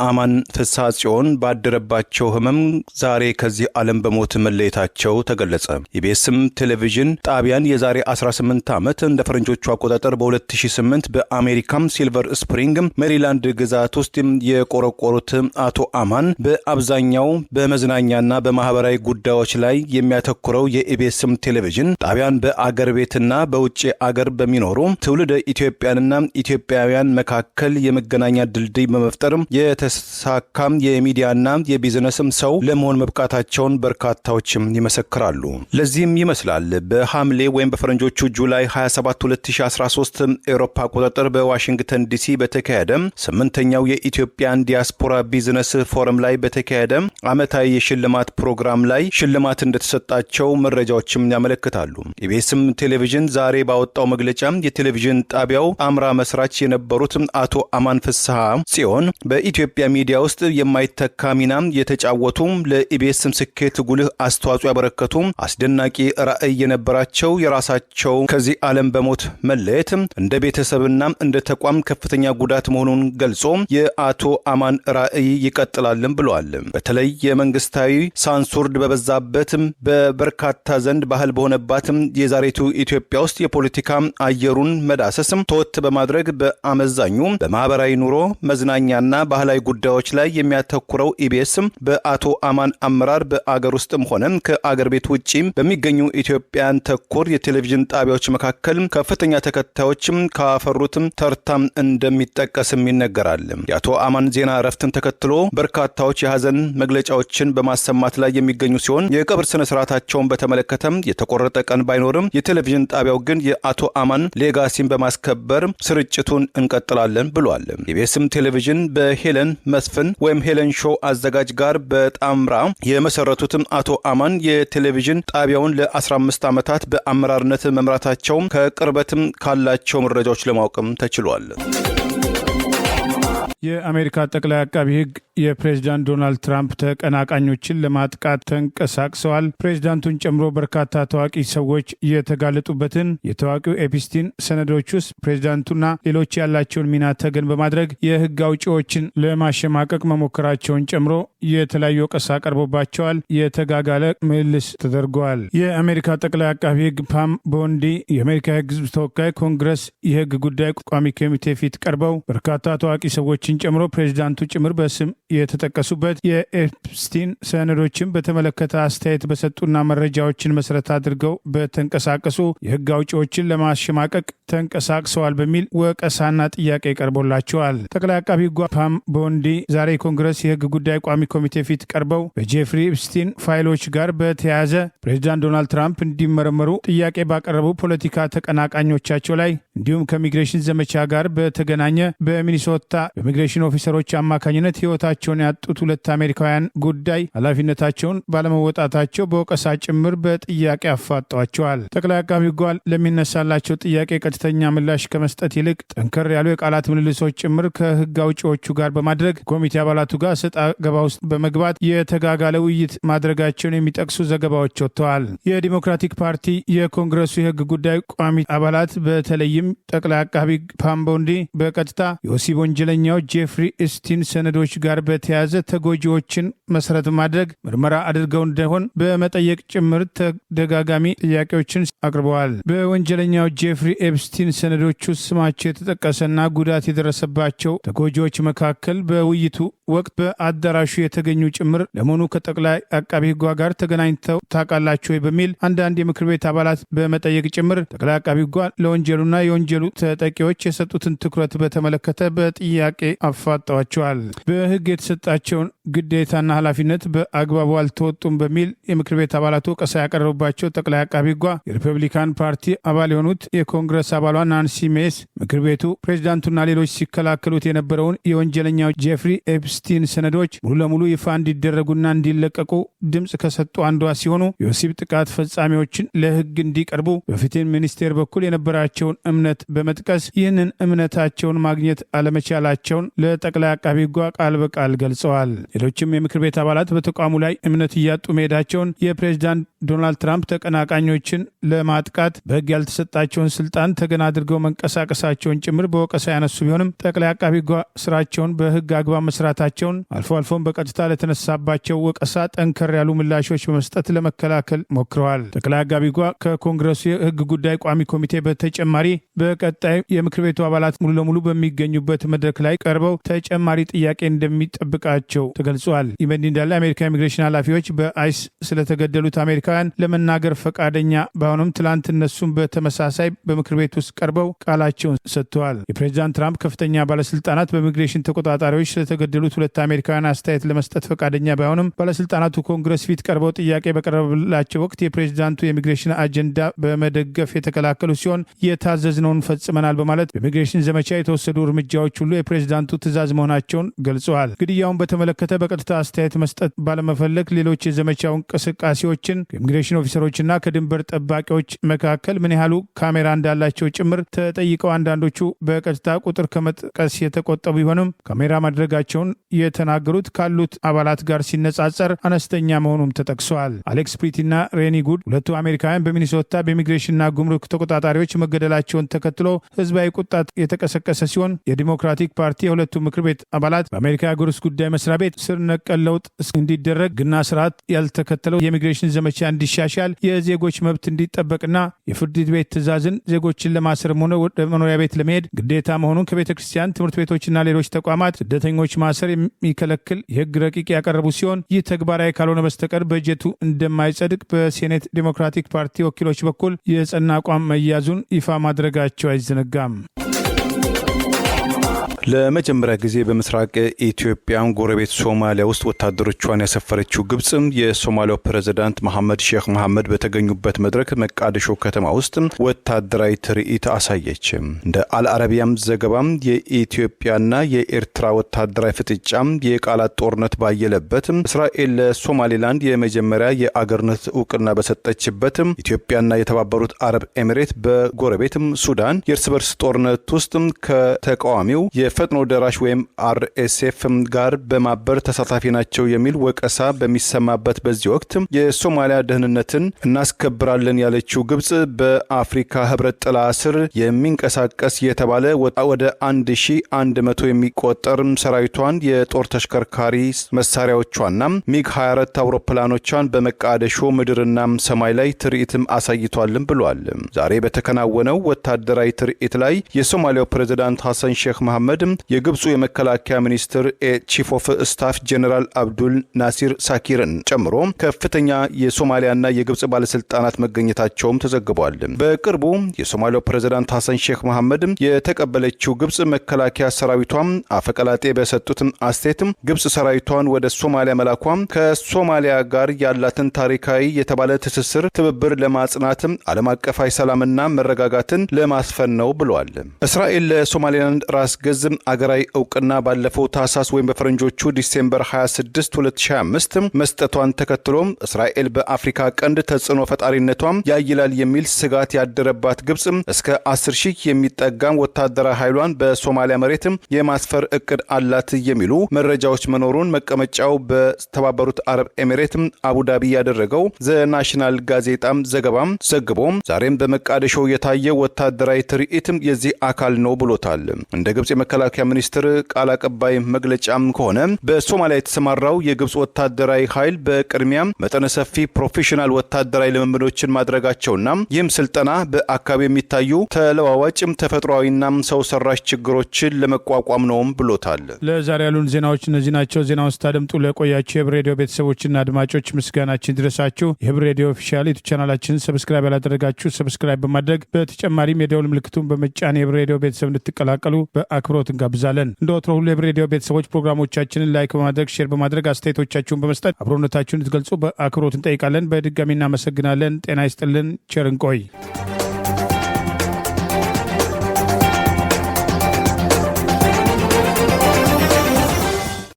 አማን ፍስሐ ጽዮን ባደረባቸው ህመም ዛሬ ከዚህ ዓለም በሞት መለየታቸው ተገለጸ። ኢቢኤስም ቴሌቪዥን ጣቢያን የዛሬ 18 ዓመት እንደ ፈረንጆቹ አቆጣጠር በ2008 በአሜሪካም ሲልቨር ስፕሪንግ ሜሪላንድ ግዛት ውስጥ የቆረቆሩት አቶ አማን በአብዛኛው በመዝናኛና በማህበራዊ ጉዳዮች ላይ የሚያተኩረው የኢቢኤስም ቴሌቪዥን ጣቢያን በአገር ቤት ና በውጭ አገር በሚኖሩ ትውልደ ኢትዮጵያንና ኢትዮጵያውያን መካከል የመገናኛ ድልድይ በመፍጠር የተሳካም የሚዲያና የቢዝነስም ሰው ለመሆን መብቃታቸውን በርካታዎች ይመሰክራሉ። ለዚህም ይመስላል በሐምሌ ወይም በፈረንጆቹ ጁላይ 27 2013 ኤሮፓ አቆጣጠር በዋሽንግተን ዲሲ በተካሄደ 8ኛው የኢትዮጵያን ዲያስፖራ ቢዝነስ ፎረም ላይ በተካሄደ ዓመታዊ የሽልማት ፕሮግራም ላይ ሽልማት እንደተሰጣቸው መረጃዎችም ያመለክታሉ። ኢቢኤስም ቴሌቪዥን ዛሬ ባወጣው መግለጫ የቴሌቪዥን ጣቢያው አምራ መስራች የነበሩት አቶ አማን ፍስሐ ጽዮን በኢትዮጵያ ሚዲያ ውስጥ የማይተካ ሚና የተጫወቱ ለኢቢኤስ ስኬት ጉልህ አስተዋጽኦ ያበረከቱ አስደናቂ ራዕይ የነበራቸው የራሳቸው ከዚህ ዓለም በሞት መለየት እንደ ቤተሰብና እንደ ተቋም ከፍተኛ ጉዳት መሆኑን ገልጾ የአቶ አማን ራዕይ ይቀጥላልን ብለዋል። በተለይ የመንግስታዊ ሳንሱርድ በበዛበት በበርካታ ዘንድ ባህል በሆነባት የዛሬቱ ኢትዮጵያ ውስጥ የፖለቲካ አየሩን መዳሰስ ተወት በማድረግ በአመዛኙ በማህበራዊ ኑሮ መዝናኛና ባህላዊ ጉዳዮች ላይ የሚያተኩረው ኢቢኤስ በአቶ አማን አመራር በአገር ውስጥም ሆነ ከአገር ቤት ውጪ በሚገኙ ኢትዮጵያን ተኮር የቴሌቪዥን ጣቢያዎች መካከል ከፍተኛ ተከታዮች ካፈሩት ተርታም እንደሚጠቀስም ይነገራል። የአቶ አማን ዜና እረፍትን ተከትሎ በርካታዎች የሐዘን መግለጫዎችን በማሰማት ላይ የሚገኙ ሲሆን የቀብር ስነ ስርዓታቸውን በተመለከተ የተቆረጠ ቀን ባይኖርም የቴሌቪዥን ጣቢያው ግን የአቶ አማን ሌጋሲን በማስከበር ስርጭቱን እንቀጥላለን ብሏል። ኢቢኤስም ቴሌቪዥን በሄለን መስፍን ወይም ሄለን ሾው አዘጋጅ ጋር በጣምራ የመሰረቱትም አቶ አማን የቴሌቪዥን ጣቢያውን ለ15 ዓመታት በአመራርነት መምራታቸው ከቅርበትም ካላቸው መረጃዎች ለማወቅም ተችሏል። የአሜሪካ ጠቅላይ አቃቢ ሕግ የፕሬዝዳንት ዶናልድ ትራምፕ ተቀናቃኞችን ለማጥቃት ተንቀሳቅሰዋል። ፕሬዝዳንቱን ጨምሮ በርካታ ታዋቂ ሰዎች የተጋለጡበትን የታዋቂው ኤፕስቲን ሰነዶች ውስጥ ፕሬዝዳንቱና ሌሎች ያላቸውን ሚና ተገን በማድረግ የሕግ አውጪዎችን ለማሸማቀቅ መሞከራቸውን ጨምሮ የተለያዩ ወቀሳ ቀርቦባቸዋል። የተጋጋለ ምልልስ ተደርገዋል። የአሜሪካ ጠቅላይ አቃቢ ሕግ ፓም ቦንዲ የአሜሪካ ሕዝብ ተወካይ ኮንግረስ የሕግ ጉዳይ ቋሚ ኮሚቴ ፊት ቀርበው በርካታ ታዋቂ ሰዎችን ጨምሮ ፕሬዝዳንቱ ጭምር በስም የተጠቀሱበት የኤፕስቲን ሰነዶችን በተመለከተ አስተያየት በሰጡና መረጃዎችን መሰረት አድርገው በተንቀሳቀሱ የህግ አውጪዎችን ለማሸማቀቅ ተንቀሳቅሰዋል በሚል ወቀሳና ጥያቄ ቀርቦላቸዋል። ጠቅላይ አቃቢ ሕግ ፓም ቦንዲ ዛሬ ኮንግረስ የህግ ጉዳይ ቋሚ ኮሚቴ ፊት ቀርበው በጄፍሪ ኤፕስቲን ፋይሎች ጋር በተያያዘ ፕሬዝዳንት ዶናልድ ትራምፕ እንዲመረመሩ ጥያቄ ባቀረቡ ፖለቲካ ተቀናቃኞቻቸው ላይ እንዲሁም ከኢሚግሬሽን ዘመቻ ጋር በተገናኘ በሚኒሶታ በኢሚግሬሽን ኦፊሰሮች አማካኝነት ህይወታቸውን ያጡት 2 አሜሪካውያን ጉዳይ ኃላፊነታቸውን ባለመወጣታቸው በወቀሳ ጭምር በጥያቄ አፋጠዋቸዋል። ጠቅላይ አቃቢ ሕግ ለሚነሳላቸው ጥያቄ ቀጥተኛ ምላሽ ከመስጠት ይልቅ ጠንከር ያሉ የቃላት ምልልሶች ጭምር ከህግ አውጪዎቹ ጋር በማድረግ ኮሚቴ አባላቱ ጋር ሰጣ ገባ ውስጥ በመግባት የተጋጋለ ውይይት ማድረጋቸውን የሚጠቅሱ ዘገባዎች ወጥተዋል። የዲሞክራቲክ ፓርቲ የኮንግረሱ የህግ ጉዳይ ቋሚ አባላት በተለይም ጠቅላይ አቃቢ ሕግ ፓም ቦንዲ በቀጥታ የወሲብ ወንጀለኛው ጄፍሪ ኤፕስቲን ሰነዶች ጋር በተያያዘ ተጎጂዎችን መሰረት ማድረግ ምርመራ አድርገው እንደሆን በመጠየቅ ጭምር ተደጋጋሚ ጥያቄዎችን አቅርበዋል። በወንጀለኛው ጄፍሪ ኤፕስቲን ሰነዶች ውስጥ ስማቸው የተጠቀሰና ጉዳት የደረሰባቸው ተጎጂዎች መካከል በውይይቱ ወቅት በአዳራሹ የተገኙ ጭምር ለመሆኑ ከጠቅላይ አቃቢ ሕግ ጋር ተገናኝተው ታውቃላችሁ ወይ በሚል አንዳንድ የምክር ቤት አባላት በመጠየቅ ጭምር ጠቅላይ አቃቢ ሕግ ለወንጀሉና የወንጀሉ ተጠቂዎች የሰጡትን ትኩረት በተመለከተ በጥያቄ አፋጠዋቸዋል። በሕግ የተሰጣቸውን ግዴታና ኃላፊነት በአግባቡ አልተወጡም በሚል የምክር ቤት አባላቱ ወቀሳ ያቀረቡባቸው ጠቅላይ አቃቢ ሕግ የሪፐብሊካን ፓርቲ አባል የሆኑት የኮንግረስ አባሏ ናንሲ ሜስ ምክር ቤቱ ፕሬዝዳንቱና ሌሎች ሲከላከሉት የነበረውን የወንጀለኛው ጄፍሪ ኤፕስቲን ሰነዶች ሙሉ ለሙሉ ይፋ እንዲደረጉና እንዲለቀቁ ድምፅ ከሰጡ አንዷ ሲሆኑ የወሲብ ጥቃት ፈጻሚዎችን ለሕግ እንዲቀርቡ በፍትህ ሚኒስቴር በኩል የነበራቸውን እምነት በመጥቀስ ይህንን እምነታቸውን ማግኘት አለመቻላቸውን ለጠቅላይ አቃቢ ሕግ ቃል በቃል ገልጸዋል። ሌሎችም የምክር ቤት አባላት በተቋሙ ላይ እምነት እያጡ መሄዳቸውን የፕሬዝዳንት ዶናልድ ትራምፕ ተቀናቃኞችን ለማጥቃት በሕግ ያልተሰጣቸውን ስልጣን ተገን አድርገው መንቀሳቀሳቸውን ጭምር በወቀሳ ያነሱ ቢሆንም ጠቅላይ አቃቢ ሕግ ስራቸውን በሕግ አግባብ መስራታቸውን አልፎ አልፎም በቀጥታ ለተነሳባቸው ወቀሳ ጠንከር ያሉ ምላሾች በመስጠት ለመከላከል ሞክረዋል። ጠቅላይ አቃቢ ሕግ ከኮንግረሱ የሕግ ጉዳይ ቋሚ ኮሚቴ በተጨማሪ በቀጣይ የምክር ቤቱ አባላት ሙሉ ለሙሉ በሚገኙበት መድረክ ላይ ቀርበው ተጨማሪ ጥያቄ እንደሚጠብቃቸው ተገልጿል። ይህ በእንዲህ እንዳለ የአሜሪካ ኢሚግሬሽን ኃላፊዎች በአይስ ስለተገደሉት አሜሪካውያን ለመናገር ፈቃደኛ ባይሆኑም ትላንት እነሱም በተመሳሳይ በምክር ቤት ውስጥ ቀርበው ቃላቸውን ሰጥተዋል። የፕሬዚዳንት ትራምፕ ከፍተኛ ባለስልጣናት በኢሚግሬሽን ተቆጣጣሪዎች ስለተገደሉት 2 አሜሪካውያን አስተያየት ለመስጠት ፈቃደኛ ባይሆኑም ባለስልጣናቱ ኮንግረስ ፊት ቀርበው ጥያቄ በቀረበላቸው ወቅት የፕሬዚዳንቱ የኢሚግሬሽን አጀንዳ በመደገፍ የተከላከሉ ሲሆን የታዘዝነውን ፈጽመናል በማለት በኢሚግሬሽን ዘመቻ የተወሰዱ እርምጃዎች ሁሉ የፕሬዚዳንቱ ትዕዛዝ መሆናቸውን ገልጸዋል። ግድያውን በተመለከተ በተመለከተ በቀጥታ አስተያየት መስጠት ባለመፈለግ ሌሎች የዘመቻው እንቅስቃሴዎችን ከኢሚግሬሽን ኦፊሰሮችና ከድንበር ጠባቂዎች መካከል ምን ያህሉ ካሜራ እንዳላቸው ጭምር ተጠይቀው አንዳንዶቹ በቀጥታ ቁጥር ከመጥቀስ የተቆጠቡ ቢሆንም ካሜራ ማድረጋቸውን የተናገሩት ካሉት አባላት ጋር ሲነጻጸር አነስተኛ መሆኑም ተጠቅሷል። አሌክስ ፕሪቲና ሬኒ ጉድ ሁለቱ አሜሪካውያን በሚኒሶታ በኢሚግሬሽንና ጉምሩክ ተቆጣጣሪዎች መገደላቸውን ተከትሎ ህዝባዊ ቁጣ የተቀሰቀሰ ሲሆን የዲሞክራቲክ ፓርቲ የሁለቱ ምክር ቤት አባላት በአሜሪካ የአገር ውስጥ ጉዳይ መስሪያ ቤት ስር ነቀል ለውጥ እንዲደረግ ግና ስርዓት ያልተከተለው የኢሚግሬሽን ዘመቻ እንዲሻሻል የዜጎች መብት እንዲጠበቅና የፍርድ ቤት ትዕዛዝን ዜጎችን ለማሰርም ሆነ ወደ መኖሪያ ቤት ለመሄድ ግዴታ መሆኑን ከቤተ ክርስቲያን፣ ትምህርት ቤቶችና ሌሎች ተቋማት ስደተኞች ማሰር የሚከለክል የህግ ረቂቅ ያቀረቡ ሲሆን ይህ ተግባራዊ ካልሆነ በስተቀር በጀቱ እንደማይጸድቅ በሴኔት ዲሞክራቲክ ፓርቲ ወኪሎች በኩል የጸና አቋም መያዙን ይፋ ማድረጋቸው አይዘነጋም። ለመጀመሪያ ጊዜ በምስራቅ ኢትዮጵያን ጎረቤት ሶማሊያ ውስጥ ወታደሮቿን ያሰፈረችው ግብጽ የሶማሊያው ፕሬዝዳንት መሐመድ ሼክ መሐመድ በተገኙበት መድረክ መቃደሾ ከተማ ውስጥ ወታደራዊ ትርኢት አሳየች። እንደ አልአረቢያም ዘገባም የኢትዮጵያና የኤርትራ ወታደራዊ ፍጥጫ የቃላት ጦርነት ባየለበት እስራኤል ለሶማሌላንድ የመጀመሪያ የአገርነት እውቅና በሰጠችበት ኢትዮጵያና የተባበሩት አረብ ኤሚሬት በጎረቤት ሱዳን የእርስ በርስ ጦርነት ውስጥ ከተቃዋሚው የፈጥኖ ደራሽ ወይም አርኤስኤፍ ጋር በማበር ተሳታፊ ናቸው የሚል ወቀሳ በሚሰማበት በዚህ ወቅት የሶማሊያ ደህንነትን እናስከብራለን ያለችው ግብጽ በአፍሪካ ህብረት ጥላ ስር የሚንቀሳቀስ የተባለ ወደ 1100 የሚቆጠር ሰራዊቷን የጦር ተሽከርካሪ መሳሪያዎቿና ሚግ 24 አውሮፕላኖቿን በመቃደሾ ምድርና ሰማይ ላይ ትርኢትም አሳይቷልም ብሏል። ዛሬ በተከናወነው ወታደራዊ ትርኢት ላይ የሶማሊያው ፕሬዝዳንት ሐሰን ሼክ መሐመድ የግብፁ የመከላከያ ሚኒስትር ቺፍ ኦፍ ስታፍ ጀነራል አብዱል ናሲር ሳኪርን ጨምሮ ከፍተኛ የሶማሊያና የግብፅ ባለስልጣናት መገኘታቸውም ተዘግቧል። በቅርቡ የሶማሊያው ፕሬዝዳንት ሐሰን ሼክ መሐመድ የተቀበለችው ግብፅ መከላከያ ሰራዊቷም አፈቀላጤ በሰጡት አስተያየት ግብፅ ሰራዊቷን ወደ ሶማሊያ መላኳም ከሶማሊያ ጋር ያላትን ታሪካዊ የተባለ ትስስር ትብብር ለማጽናት ዓለም አቀፋዊ ሰላምና መረጋጋትን ለማስፈን ነው ብሏል። እስራኤል ለሶማሊላንድ ራስ ገዝ አገራዊ እውቅና ባለፈው ታህሳስ ወይም በፈረንጆቹ ዲሴምበር 26 2025 መስጠቷን ተከትሎም እስራኤል በአፍሪካ ቀንድ ተጽዕኖ ፈጣሪነቷም ያይላል የሚል ስጋት ያደረባት ግብጽ እስከ 10,000 የሚጠጋም ወታደራዊ ኃይሏን በሶማሊያ መሬት የማስፈር እቅድ አላት የሚሉ መረጃዎች መኖሩን መቀመጫው በተባበሩት አረብ ኤሚሬት አቡዳቢ ያደረገው ዘ ናሽናል ጋዜጣም ዘገባም ዘግቦም ዛሬም በመቃደሾ የታየ ወታደራዊ ትርኢት የዚህ አካል ነው ብሎታል። እንደ ግብጽ የመከላከያ ሚኒስትር ቃል አቀባይ መግለጫም ከሆነ በሶማሊያ የተሰማራው የግብጽ ወታደራዊ ኃይል በቅድሚያ መጠነ ሰፊ ፕሮፌሽናል ወታደራዊ ልምምዶችን ማድረጋቸውና ይህም ስልጠና በአካባቢ የሚታዩ ተለዋዋጭም ተፈጥሯዊና ሰው ሰራሽ ችግሮችን ለመቋቋም ነውም ብሎታል። ለዛሬ ያሉን ዜናዎች እነዚህ ናቸው። ዜናውን ስታደምጡ ለቆያችሁ የህብር ሬዲዮ ቤተሰቦችና አድማጮች ምስጋናችን ይድረሳችሁ። የህብር ሬዲዮ ኦፊሻል ዩቲዩብ ቻናላችንን ሰብስክራይብ ያላደረጋችሁ ሰብስክራይብ በማድረግ በተጨማሪም የደውል ምልክቱን በመጫን የህብር ሬዲዮ ቤተሰብ እንድትቀላቀሉ በአክብሮት እንጋብዛለን። እንደ ወትሮ ሁሉ የህብር ሬዲዮ ቤተሰቦች ፕሮግራሞቻችንን ላይክ በማድረግ ሼር በማድረግ አስተያየቶቻችሁን በመስጠት አብሮነታችሁን እንድትገልጹ በአክብሮት እንጠይቃለን። በድጋሚ እናመሰግናለን። ጤና ይስጥልን። ቸር እንቆይ።